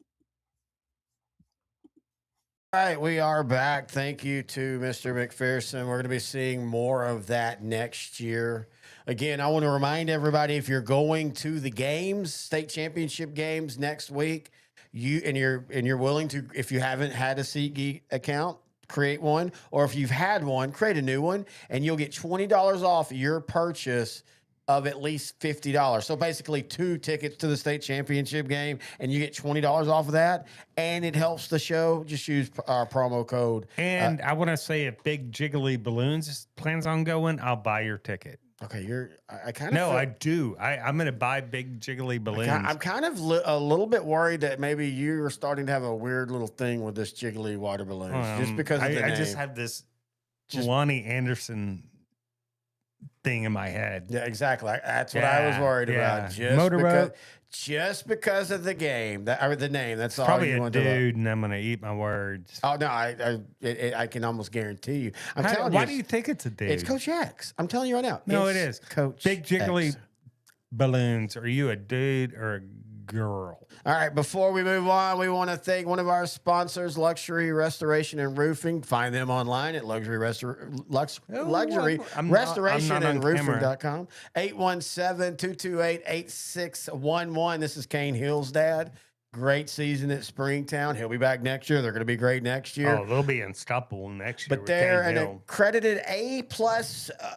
All right, we are back. Thank you to Mr. McPherson. We're going to be seeing more of that next year. Again, I want to remind everybody, if you're going to the games, state championship games next week, you're willing to, if you haven't had a SeatGeek account, create one, or if you've had one, create a new one, and you'll get $20 off your purchase of at least $50. So basically 2 tickets to the state championship game, and you get $20 off of that, and it helps the show. Just use our promo code. And I want to say, if Big Jiggly Balloons plans on going, I'll buy your ticket. Okay, I kind of no, I do. I'm going to buy Big Jiggly Balloons. I'm kind of a little bit worried that maybe you are starting to have a weird little thing with this jiggly water balloons, just because of the name. I just have this Lonnie Anderson thing in my head. Yeah, exactly. That's what I was worried about. Just because of the game, or the name. That's all. Probably you a dude, and I'm going to eat my words. Oh no, I can almost guarantee you. I'm telling you. Why do you think it's a dude? It's Coach X. I'm telling you right now. No, it is Coach Big Jiggly X. Balloons. Are you a dude or a girl? All right, before we move on, we want to thank one of our sponsors, Luxury Restoration and Roofing. Find them online at luxuryrestorationandroofing.com. 817-228-8611. This is Kane Hill's dad. Great season at Springtown. He'll be back next year. They're going to be great next year. Oh, they'll be unstoppable next year. But they're an accredited A+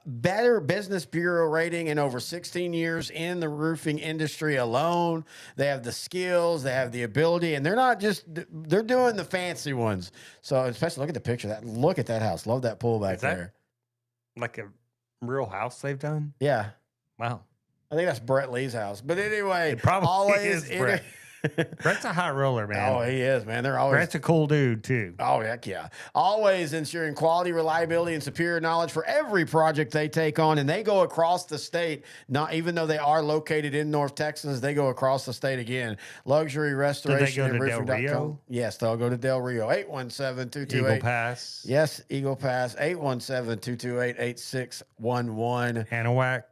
Better Business Bureau rating in over 16 years in the roofing industry alone. They have the skills, they have the ability, and they're not just, they're doing the fancy ones. So especially look at the picture. Look at that house. Love that pool back there. Like a real house they've done? Yeah. Wow. I think that's Brett Lee's house. But anyway, it probably is Brett. Brett's a hot roller, man. Oh, he is, man. They're always Brett's a cool dude, too. Oh, heck yeah. Always ensuring quality, reliability, and superior knowledge for every project they take on. And they go across the state. Not even though they are located in North Texas, they go across the state again. Luxury Restoration and Roofing.com. Del Rio? Yes, they'll go to Del Rio. 817-228. Eagle Pass. Yes, Eagle Pass. 817-228-8611. Anahuac.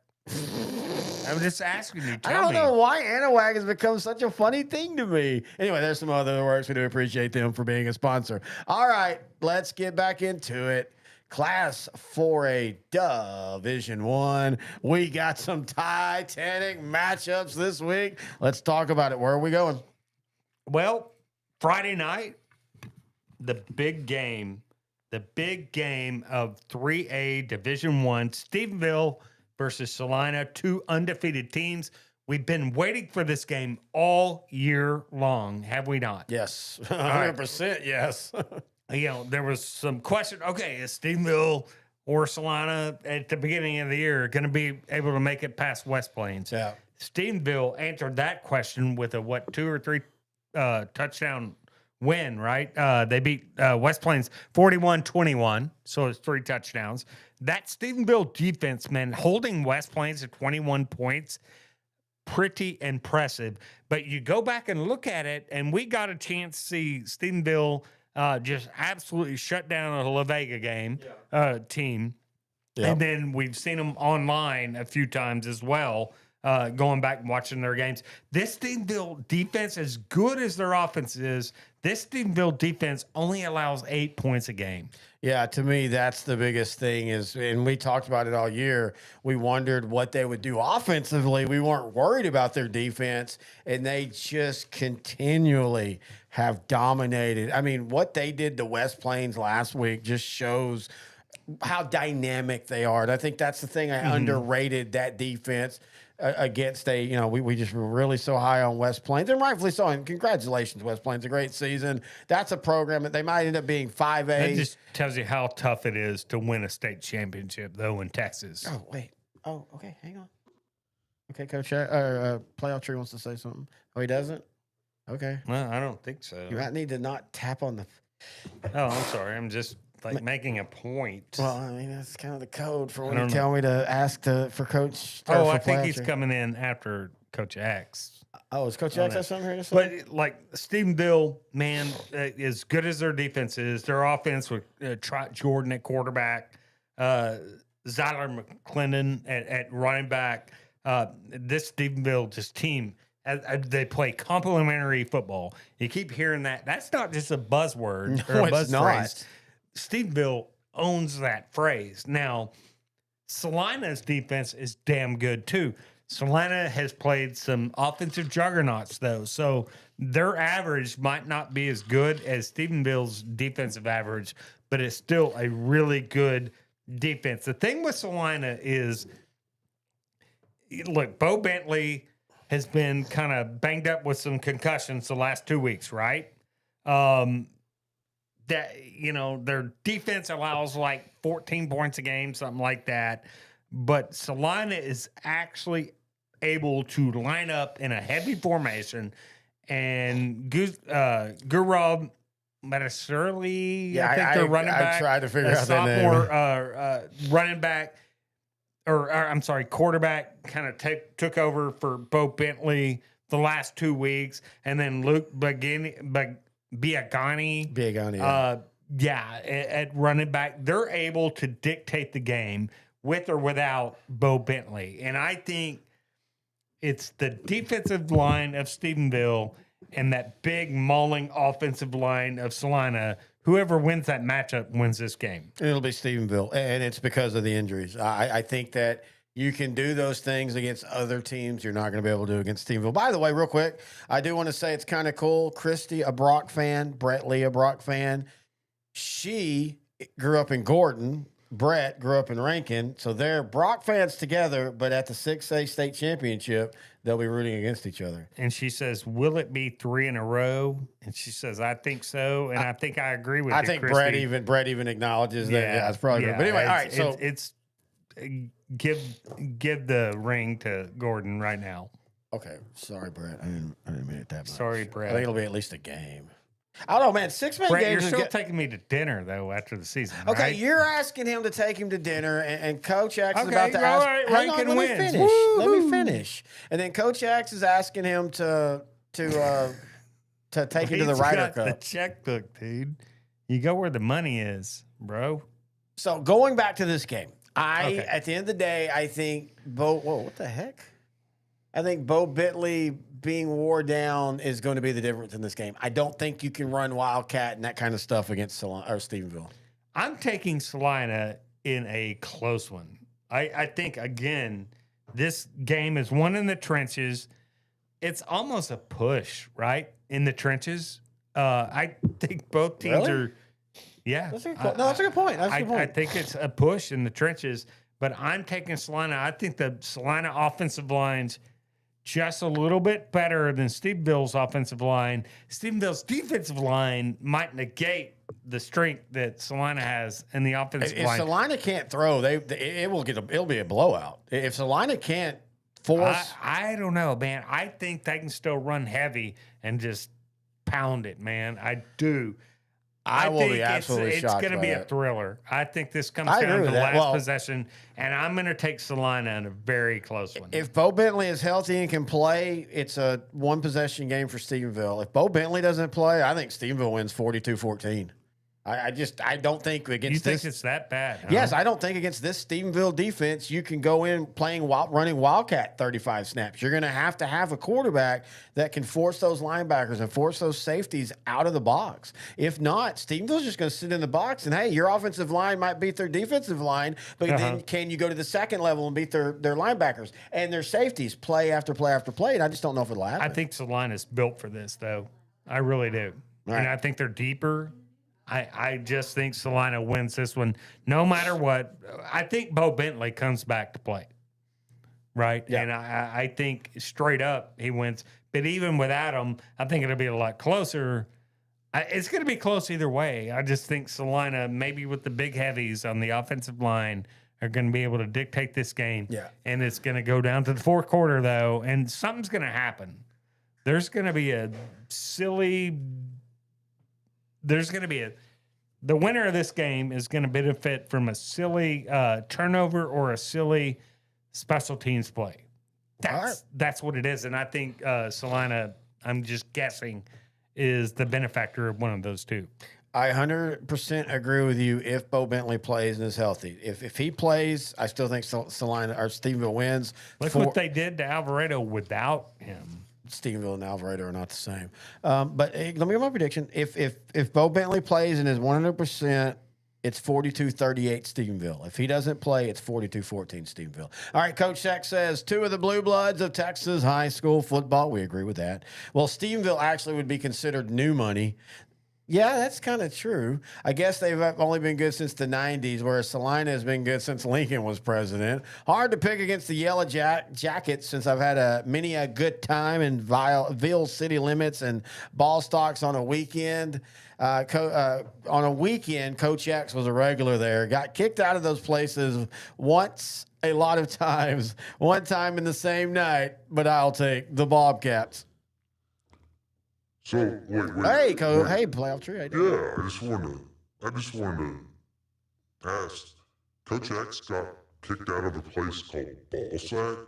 I'm just asking you. I don't know why Anahuac has become such a funny thing to me. Anyway, there's some other works. We do appreciate them for being a sponsor. All right, let's get back into it. Class 4A Division 1. We got some Titanic matchups this week. Let's talk about it. Where are we going? Well, Friday night, the big game of 3A Division 1, Stephenville versus Salina, 2 undefeated teams. We've been waiting for this game all year long, have we not? Yes, 100%. Yes. There was some question. Okay, is Stephenville or Salina at the beginning of the year going to be able to make it past West Plains? Yeah. Stephenville answered that question with a 2 or 3 touchdown win, right? They beat West Plains 41-21, so it's 3 touchdowns. That Stephenville defense, man, holding West Plains to 21 points, pretty impressive. But you go back and look at it, and we got a chance to see Stephenville just absolutely shut down a La Vega team. Yeah. And then we've seen them online a few times as well going back and watching their games. This Stephenville defense, as good as their offense is, this Stephenville defense only allows 8 points a game. Yeah, to me, that's the biggest thing is, and we talked about it all year. We wondered what they would do offensively. We weren't worried about their defense, and they just continually have dominated. I mean, what they did to West Plains last week just shows how dynamic they are. And I think that's the thing. I underrated that defense against we just were really so high on West Plains, and rightfully so. And congratulations, West Plains, a great season. That's a program that they might end up being 5A. That just tells you how tough it is to win a state championship, though, in Texas. Oh, wait. Oh, okay. Hang on. Okay, Coach. Playoff Tree wants to say something. Oh, he doesn't? Okay. Well, I don't think so. You might need to not tap on the. Oh, I'm sorry. I'm just making a point. Well, I mean, that's kind of the code for when you tell me to ask for Coach. Oh, I think he's coming in after Coach X. Oh, is Coach X have something here to say? But like Stephenville, man, as good as their defense is, their offense with Trot Jordan at quarterback, Zyler McClendon at running back. This Stephenville team, they play complementary football. You keep hearing that. That's not just a buzzword or a buzz phrase. Stephenville owns that phrase. Now, Salina's defense is damn good too. Salina has played some offensive juggernauts, though, so their average might not be as good as Stephenville's defensive average, but it's still a really good defense. The thing with Salina is, look, Bo Bentley has been kind of banged up with some concussions the last 2 weeks, right? Their defense allows like 14 points a game, something like that. But Salina is actually able to line up in a heavy formation, and Gurab Metasurli, I think they're running back. I tried to figure out that name. Running back, I'm sorry, quarterback, kind of took over for Bo Bentley the last 2 weeks, and then Luke Biagani, at running back. They're able to dictate the game with or without Bo Bentley. And I think it's the defensive line of Stephenville and that big mauling offensive line of Salina. Whoever wins that matchup wins this game. It'll be Stephenville, and it's because of the injuries. I think that you can do those things against other teams you're not going to be able to do against Stephenville. By the way, real quick, I do want to say it's kind of cool. Christy, a Brock fan, Brett Lee, a Brock fan. She grew up in Gordon. Brett grew up in Rankin. So they're Brock fans together, but at the 6A state championship, they'll be rooting against each other. And she says, will it be 3 in a row? And she says, I think so. And I think I agree with you, I think Christy. Brett even acknowledges that. Yeah, it's probably good. But anyway, all right. So it's give the ring to Gordon right now. Okay. Sorry, Brett. I didn't mean it that much. Sorry, Brett. I think it'll be at least a game. I don't know, man. 6-man Brett, games. you're still taking me to dinner, though, after the season. Okay, right? you're asking him to take him to dinner, and Coach X is about to all ask. right, Hang on, Rankin let me wins. finish. Let me finish. And then Coach X is asking him to take him to the Ryder got Cup. the checkbook, dude. You go where the money is, bro. So going back to this game, at the end of the day, I think what the heck? I think Bo Bentley being wore down is going to be the difference in this game. I don't think you can run Wildcat and that kind of stuff against Stephenville. I'm taking Salina in a close one. I think, again, this game is one in the trenches. It's almost a push, right? In the trenches. I think both teams are. Yeah. That's a good point. I think it's a push in the trenches, but I'm taking Salina. I think the Salina offensive line's just a little bit better than Stephenville's offensive line. Stephenville's defensive line might negate the strength that Salina has in the offensive line. If Salina can't throw, it'll be a blowout. If Salina can't force, I don't know, man. I think they can still run heavy and just pound it, man. I do. I will be absolutely shocked. It's going to be a thriller. I think this comes down to the last possession, and I'm going to take Salina in a very close one. If Bo Bentley is healthy and can play, it's a one-possession game for Stephenville. If Bo Bentley doesn't play, I think Stephenville wins 42-14. I don't think against You think this. it's that bad? Huh? Yes, I don't think against this Stephenville defense you can go in running Wildcat 35 snaps. You're going to have a quarterback that can force those linebackers and force those safeties out of the box. If not, Stephenville's just going to sit in the box and, hey, your offensive line might beat their defensive line, but then can you go to the second level and beat their linebackers and their safeties play after play after play? And I just don't know if it'll happen. I think Salina's built for this, though. I really do. Right. And I think they're deeper. I just think Salina wins this one no matter what. I think Bo Bentley comes back to play. Right? Yeah. And I think straight up he wins. But even without him, I think it'll be a lot closer. It's going to be close either way. I just think Salina, maybe with the big heavies on the offensive line, are going to be able to dictate this game. Yeah. And it's going to go down to the fourth quarter, though, and something's going to happen. There's going to be the winner of this game is going to benefit from a silly turnover or a silly special teams play. That's what it is. And I think Salina, I'm just guessing, is the benefactor of one of those two. I 100% agree with you if Bo Bentley plays and is healthy. If he plays, I still think Salina or Stephenville wins. Look what they did to Alvarado without him. Stephenville and Alvarado are not the same. But hey, let me get my prediction. If Bo Bentley plays and is 100%, it's 42-38 Stephenville. If he doesn't play, it's 42-14 Stephenville. All right, Coach Shack says 2 of the Blue Bloods of Texas high school football. We agree with that. Well, Stephenville actually would be considered new money. Yeah, that's kind of true. I guess they've only been good since the 90s, whereas Salina has been good since Lincoln was president. Hard to pick against the Yellow Jackets since I've had many a good time in Ville city limits and ball stocks on a weekend. On a weekend, Coach X was a regular there. Got kicked out of those places once a lot of times. One time in the same night, but I'll take the Bobcats. So wait. Hey, hey, playoff tree. Yeah, I just wanted to ask. Coach X got kicked out of a place called Ballsack.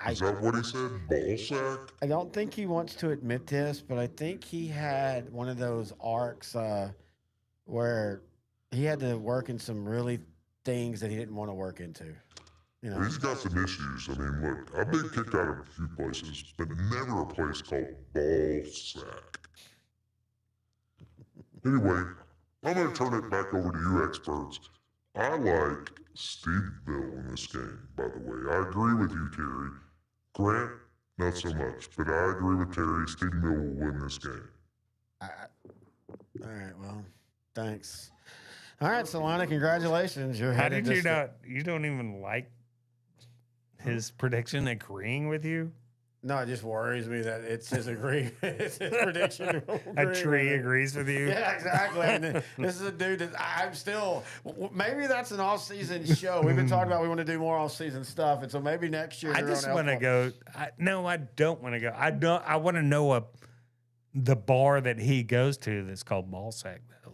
Is that what he said? Ballsack? I don't think he wants to admit this, but I think he had one of those arcs where he had to work in some really things that he didn't want to work into. You know, he's got some issues. I mean, look, I've been kicked out of a few places, but never a place called Ballsack. Anyway, I'm going to turn it back over to you experts. I like Steveville in this game, by the way. I agree with you, Terry. Grant, not so much, but I agree with Terry. Steveville will win this game. All right, well, thanks. All right, Salina, congratulations. You're How did you not? You don't even like his prediction agreeing with you? No, it just worries me that it's his it's his prediction. A tree agrees with you? Yeah, exactly. And this is a dude that I'm still. Maybe that's an off-season show. We've been talking about we want to do more off-season stuff, and so maybe next year. I just want to go. No, I don't want to go. I want to know the bar that he goes to that's called Ballsack, though.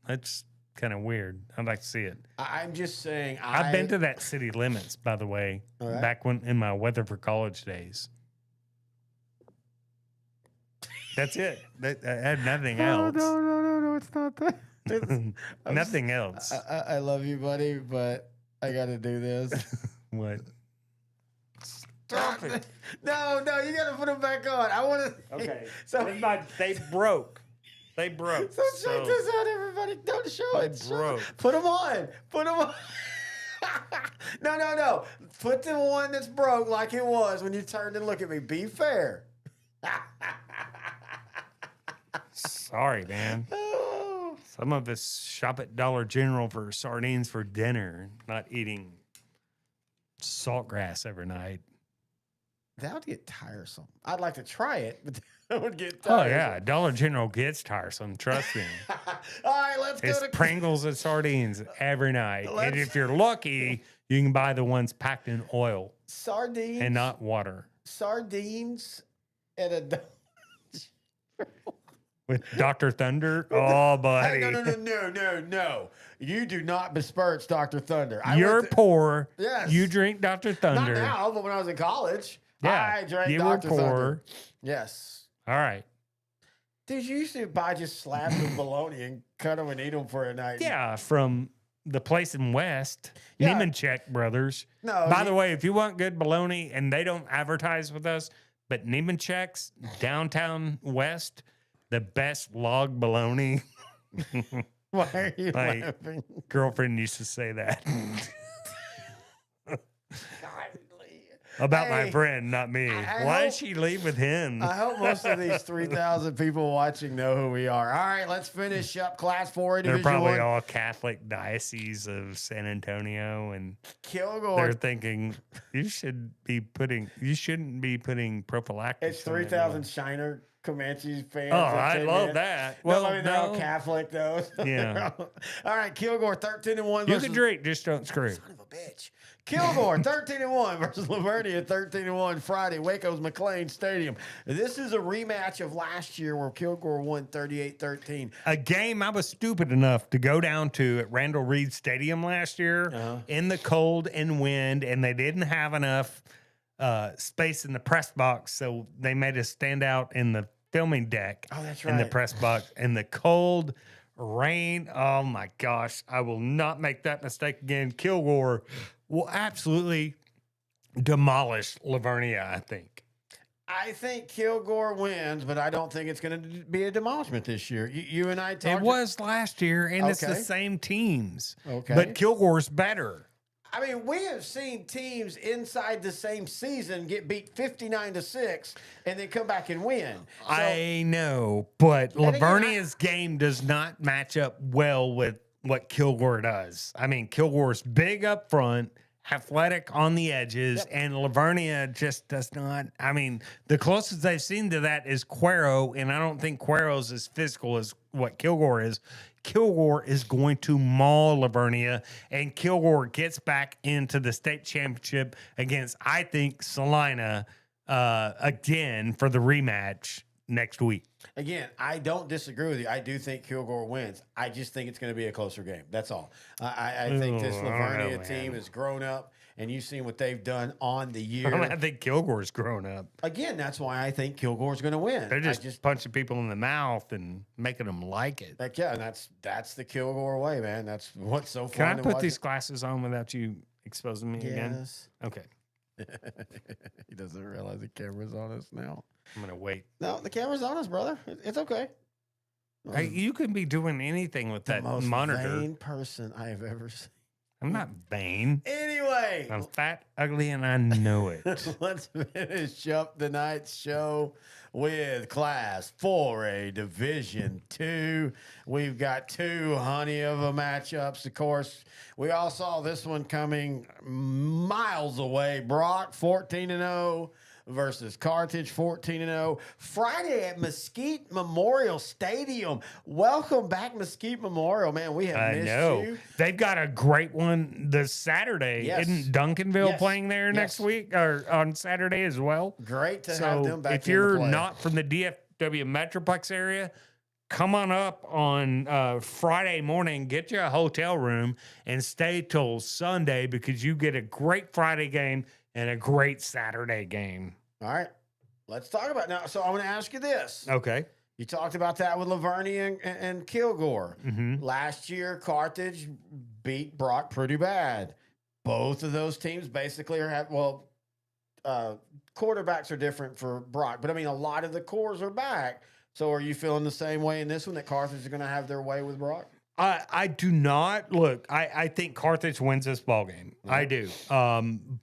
That's kind of weird. I'd like to see it. I'm just saying. I've been to that city limits, by the way, back when in my Weatherford College days. That's it. I had nothing else. No, it's not that. Nothing else. I love you, buddy, but I got to do this. What? Stop it. No, you got to put them back on. I want to. Okay. So they broke. They broke. So check this out, everybody. Don't show it. Broke. Put them on. Put them on. No. Put the one that's broke like it was when you turned and looked at me. Be fair. Sorry, man. Some of us shop at Dollar General for sardines for dinner, not eating saltgrass every night. That would get tiresome. I'd like to try it, but that would get tiresome. Oh, yeah. Dollar General gets tiresome. Trust me. All right, let's go to Pringles and sardines every night. And if you're lucky, you can buy the ones packed in oil. Sardines. And not water. Sardines at a... With Dr. Thunder? Oh, buddy. Hey, no. You do not besmirch Dr. Thunder. You're poor. Yes. You drink Dr. Thunder. Not now, but when I was in college, yeah, I drank you Dr. were poor. Thunder. Yes. All right. Dude, you used to buy just slabs of bologna and cut them and eat them for a night. Yeah, from the place in West, Yeah. Niemancheck Brothers. No, By the way, if you want good bologna, and they don't advertise with us, but Niemancheck's downtown West, the best log bologna. Why are you My laughing? girlfriend used to say that. About my Hey, friend, not me. I Why hope- did she leave with him? I hope most of these 3,000 people watching know who we are. All right, let's finish up Class 4A They're Division probably 1. all Catholic Diocese of San Antonio, and Kilgore. they're thinking you shouldn't be putting prophylactics. It's on it, 3,000 Shiner Comanche fans. Oh, that I came love in. that. No, Well, I mean, they're all no. Catholic, though. Yeah. All right, Kilgore 13-1. You versus- can drink, just don't screw. bitch. Kilgore 13-1 versus Lavernia 13-1 Friday, Waco's McLean Stadium. This is a rematch of last year where Kilgore won 38-13. A game I was stupid enough to go down to at Randall Reed Stadium last year in the cold and wind, and they didn't have enough space in the press box, so they made us stand out in the filming deck. Oh, that's In the right. press box, in the cold rain. Oh my gosh, I will not make that mistake again. Kilgore will absolutely demolish Lavernia, I think. I think Kilgore wins, but I don't think it's going to be a demolishment this year. You and I talked. It was last year, and it's the Okay. same teams. Okay. But Kilgore's better. I mean, we have seen teams inside the same season get beat 59-6 and then come back and win. So, I know, but And again, Lavernia's game does not match up well with what Kilgore does. I mean, Kilgore's big up front, athletic on the edges, and Lavernia just does not. I mean, the closest they've seen to that is Cuero, and I don't think Cuero's as physical as what Kilgore is. Kilgore is going to maul Lavernia, and Kilgore gets back into the state championship against, I think, Salina again for the rematch next week. again, I don't disagree with you. I do think Kilgore wins. I just think it's going to be a closer game. That's all. I think this Ooh, I don't Lavernia know, team man. has grown up, and you've seen what they've done on the year. I think Kilgore's grown up. Again, that's why I think Kilgore's going to win. They're I just punching people in the mouth and making them like it. Like, yeah, and that's the Kilgore way, man. That's what's so Can I fun to put watch. these glasses on without you exposing me again? Yes. Okay. He doesn't realize the camera's on us now. I'm going to wait. No, the camera's on us, brother. It's okay. Hey, you can be doing anything with The that most monitor. vain person I have ever seen. I'm not vain. Anyway, I'm fat, ugly, and I know it. let's finish up tonight's show with Class 4A Division 2. We've got two honey of a matchups. Of course, we all saw this one coming miles away. Brock 14-0 versus Carthage 14-0. Friday at Mesquite Memorial Stadium. Welcome back, Mesquite Memorial. Man, we have I missed know. you. They've got a great one this Saturday. Yes. Isn't Duncanville Yes. playing there next week or on Saturday as well? Great to So have them back if in you're the play. not from the DFW Metroplex area, come on up on Friday morning, get you a hotel room, and stay till Sunday because you get a great Friday game and a great Saturday game. All right, let's talk about it now. So I want to ask you this. Okay. You talked about that with Lavernia and Kilgore. Mhm. Last year, Carthage beat Brock pretty bad. Both of those teams basically quarterbacks are different for Brock, but I mean, a lot of the cores are back. So are you feeling the same way in this one that Carthage is going to have their way with Brock? I do not look. I think Carthage wins this ball game. I do.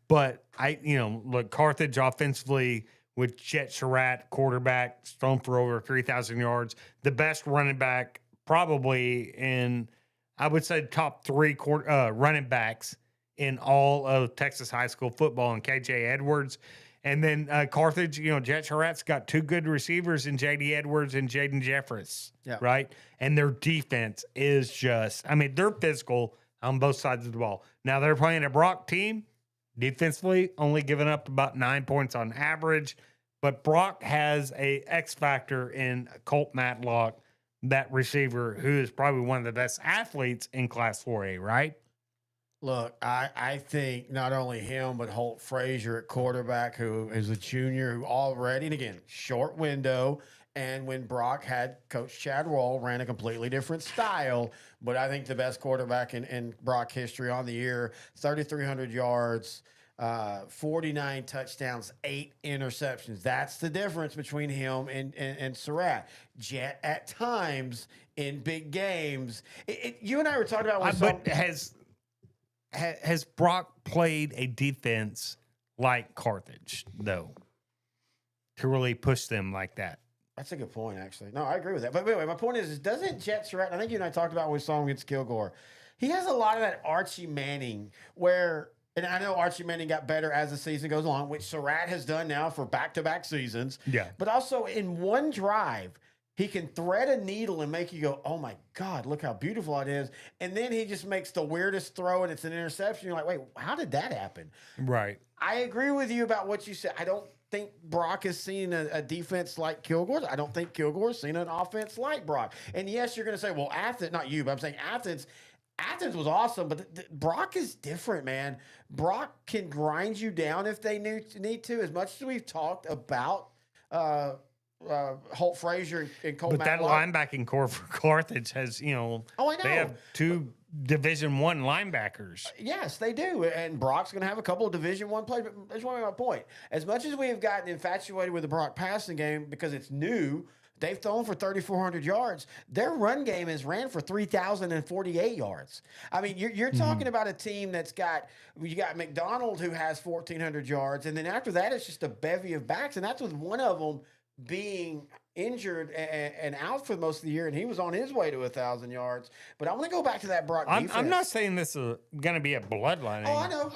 But look, Carthage offensively with Jet Surratt, quarterback, thrown for over 3,000 yards, the best running back probably in, I would say, top three running backs in all of Texas high school football, and KJ Edwards. And then Carthage, Jet Surratt's got two good receivers in J.D. Edwards and Jaden Jeffress, right? And their defense is just, they're physical on both sides of the ball. Now, they're playing a Brock team, defensively, only giving up about 9 points on average. But Brock has a X factor in Colt Matlock, that receiver, who is probably one of the best athletes in Class 4A, right? Look, I think not only him, but Holt Frazier at quarterback, who is a junior, who already, and again, short window, And when Brock had Coach Chad Roll, ran a completely different style. But I think the best quarterback in Brock history on the year, 3,300 yards, 49 touchdowns, 8 interceptions. That's the difference between him and Surratt. Jet at times in big games. You and I were talking about but has Brock played a defense like Carthage though, to really push them like that? That's a good point, actually. No, I agree with that. But anyway, my point is doesn't Jet Surratt, I think you and I talked about when we saw him against Kilgore, he has a lot of that Archie Manning where, and I know Archie Manning got better as the season goes on, which Surratt has done now for back-to-back seasons. Yeah. But also in one drive, he can thread a needle and make you go, oh my God, look how beautiful it is. And then he just makes the weirdest throw and it's an interception. You're like, wait, how did that happen? Right. I agree with you about what you said. I don't think Brock has seen a defense like Kilgore's. I don't think Kilgore's seen an offense like Brock. And yes, you're going to say, well, Athens, not you, but I'm saying Athens was awesome, but Brock is different, man. Brock can grind you down if they need to. As much as we've talked about Holt Frazier and Cole But that Matlock. linebacking core for Carthage has, Oh, I know. they have 2 Division I linebackers. Yes, they do. And Brock's going to have a couple of Division I players. But that's one of my point. As much as we have gotten infatuated with the Brock passing game because it's new, they've thrown for 3,400 yards. Their run game has ran for 3,048 yards. I mean, you're talking about a team that's you got McDonald who has 1,400 yards. And then after that, it's just a bevy of backs. And that's with one of them being injured and out for most of the year, and he was on his way to 1,000 yards. But I want to go back to that Brock defense. I'm not saying this is going to be a bloodline. Oh, I know.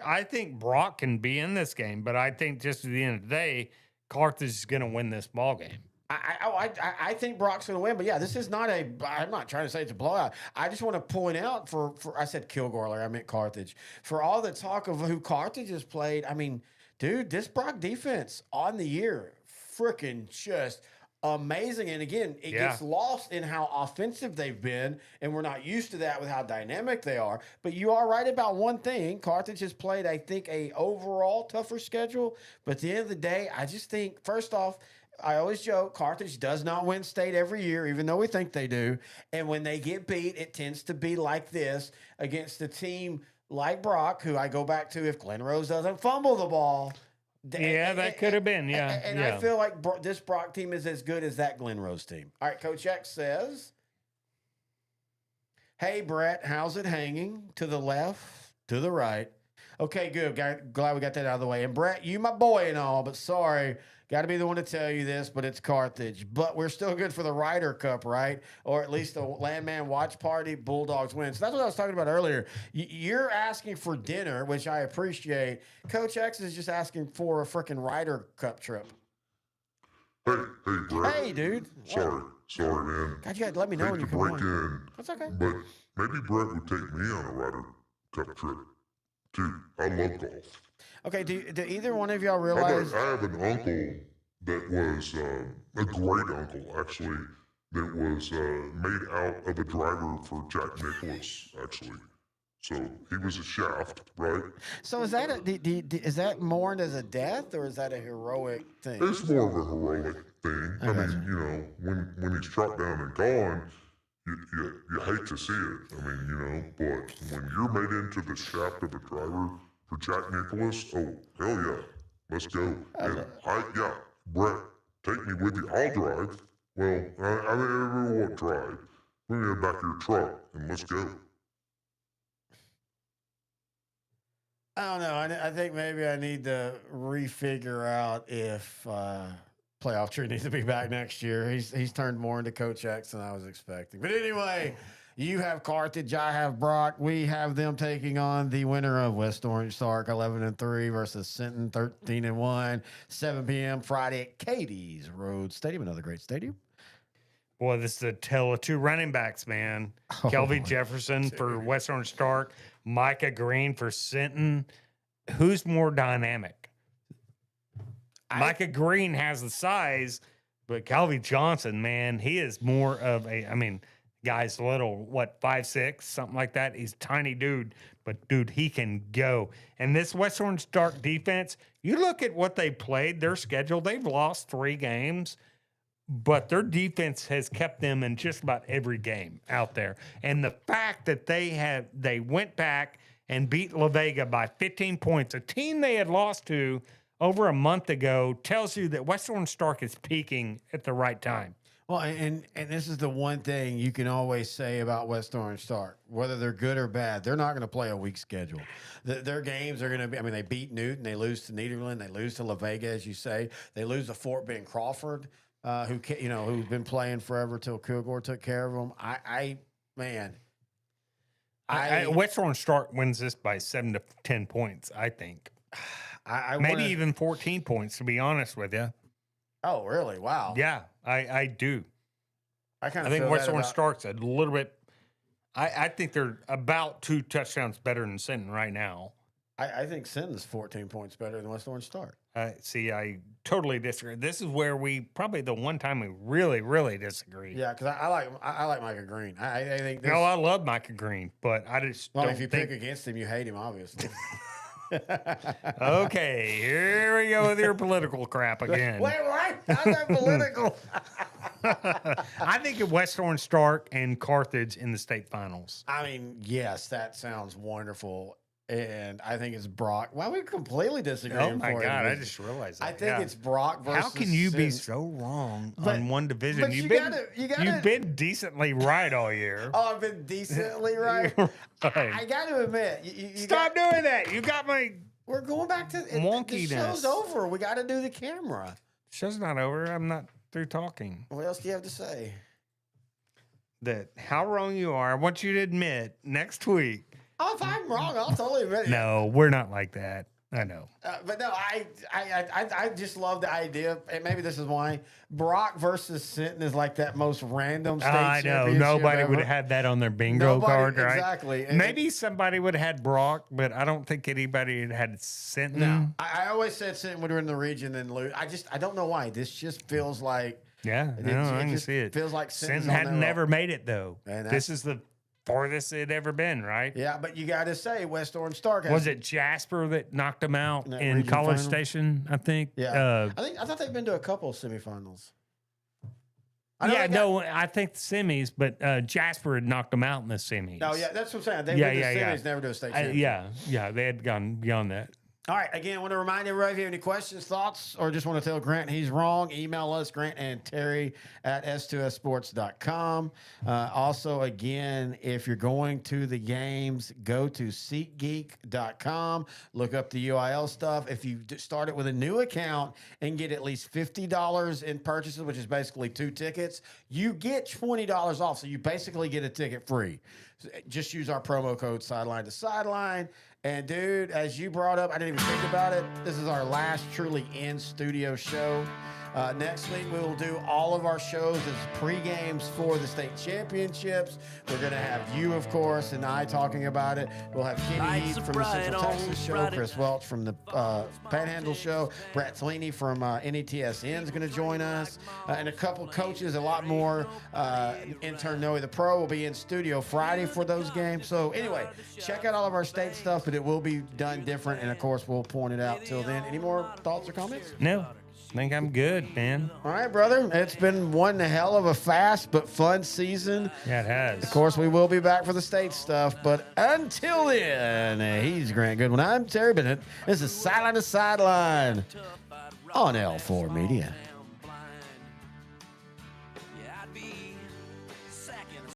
I think Brock can be in this game, but I think just at the end of the day, Carthage is going to win this ball game. I think Brock's going to win, but yeah, this is not I'm not trying to say it's a blowout. I just want to point out I said Kilgore earlier, I meant Carthage. For all the talk of who Carthage has played, I mean, dude, this Brock defense on the year, freaking just amazing. And again, it gets lost in how offensive they've been, and we're not used to that with how dynamic they are. But you are right about one thing. Carthage has played, I think, a overall tougher schedule. But at the end of the day, I just think, first off, I always joke, Carthage does not win state every year, even though we think they do. And when they get beat, it tends to be like this against a team like Brock, who I go back to if Glenn Rose doesn't fumble the ball. Yeah, that could have been. Yeah. And I feel like this Brock team is as good as that Glenn Rose team. All right, Coach X says, hey, Brett, how's it hanging? To the left, to the right. Okay, good. Glad we got that out of the way. And Brett, you my boy and all, but sorry. Got to be the one to tell you this, but it's Carthage. But we're still good for the Ryder Cup, right? Or at least the Landman Watch Party. Bulldogs win. So that's what I was talking about earlier. You're asking for dinner, which I appreciate. Coach X is just asking for a freaking Ryder Cup trip. Hey, Brett. Hey, dude. Sorry, man. God, you got to let me know when you come on. That's okay. But maybe Brett would take me on a Ryder Cup trip, too. I love golf. Okay, do either one of y'all realize? I have an uncle that was a great uncle, actually, that was made out of a driver for Jack Nicklaus, actually. So he was a shaft, right? So is that is that mourned as a death, or is that a heroic thing? It's more of a heroic thing. I mean, when he's chopped down and gone, you hate to see it. I mean, but when you're made into the shaft of a driver for Jack Nicklaus, oh, hell yeah, let's go. And Brett, take me with you. I'll drive. Well, I won't drive. Bring me back to your truck and let's go. I don't know. I think maybe I need to refigure out if Playoff Tree needs to be back next year. He's turned more into Coach X than I was expecting. But anyway, you have Carthage, I have Brock. We have them taking on the winner of West Orange Sark 11-3 versus Sinton 13-1. 7 p.m. Friday at Katie's Road Stadium, another great stadium. Boy, this is a tale of two running backs, man. Kelvin Jefferson for West Orange Stark, Micah Green for Sinton. Who's more dynamic? Micah Green has the size, but Calvin Johnson, man, he is more of guy's little, 5'6", something like that. He's a tiny dude, but dude, he can go. And this West Orange Stark defense, you look at what they played, their schedule, they've lost 3 games. but their defense has kept them in just about every game out there. And the fact that they went back and beat La Vega by 15 points, a team they had lost to over a month ago, tells you that West Orange Stark is peaking at the right time. Well, and this is the one thing you can always say about West Orange Stark, whether they're good or bad, they're not going to play a weak schedule. Their games are going to be, I mean, they beat Newton, they lose to Nederland, they lose to La Vega, as you say, they lose to Fort Bend Crawford, who've been playing forever till Kilgore took care of them. West Orange Stark wins this by 7 to 10 points, I think. Maybe even 14 points, to be honest with you. Oh, really? Wow. Yeah, I do. I think West Orange Stark's a little bit. I think they're about 2 touchdowns better than Sinton right now. I think Sinton's 14 points better than West Orange Stark. See, I totally disagree. This is where we probably the one time we really, really disagree. Yeah, because I like Micah Green. I think. No, I love Micah Green, but I just don't if you pick against him, you hate him, obviously. Okay, here we go with your political crap again. Wait, what? How's that political? I think of West Orange Stark and Carthage in the state finals. I mean, yes, that sounds wonderful. And I think it's Brock. Well, we completely disagree. Oh, my God. I just realized that. I think it's Brock versus How can you be so wrong on one division? You've been decently right all year. Oh, I've been decently right? I got to admit. You Stop doing that. You got my We're going back to wonkiness. The show's over. We got to do the camera. Show's not over. I'm not through talking. What else do you have to say? That how wrong you are. I want you to admit next week. Oh, if I'm wrong, I'll totally admit it. No, we're not like that. I know. But no, I just love the idea, and maybe this is why Brock versus Sinton is like that most random state I know. championship Nobody ever. would have had that on their bingo card, right? Exactly. Maybe somebody would have had Brock, but I don't think anybody had Sinton. No, I always said Sinton would win the region and lose. I don't know why. This just feels like I can see it. Feels like Sinton had never made it though. This is the farthest it had ever been, right? Yeah, but you got to say West Orange Stark. Was it Jasper that knocked them out in region College final? Station? I think. Yeah, I thought they've been to a couple of semifinals. I think the semis, but Jasper had knocked them out in the semis. Oh yeah, that's what I'm saying. They went to the semis, never to a state championship. Yeah, they had gone beyond that. All right. Again, I want to remind everybody, if you have any questions, thoughts, or just want to tell Grant he's wrong, email us, Grant and Terry at s2sports.com. Also, again, if you're going to the games, go to SeatGeek.com. Look up the UIL stuff. If you start it with a new account and get at least $50 in purchases, which is basically 2 tickets, you get $20 off. So you basically get a ticket free. Just use our promo code Sideline to Sideline. And dude, as you brought up, I didn't even think about it. This is our last truly in-studio show. Next week, we will do all of our shows as pre-games for the state championships. We're going to have you, of course, and I talking about it. We'll have Kenny Heath from the Central Texas show, Chris Welch from the Panhandle show, Brett Tolini from NETSN is going to join us, and a couple coaches, a lot more. Intern Noe the Pro will be in studio Friday for those games. So anyway, check out all of our state stuff, but it will be done different, and of course, we'll point it out till then. Any more thoughts or comments? No. I think I'm good, man. All right, brother. It's been one hell of a fast but fun season. Yeah, it has. Of course, we will be back for the state stuff, but until then, he's Grant Goodwin. I'm Terry Bennett. This is Sideline to Sideline on L4 Media.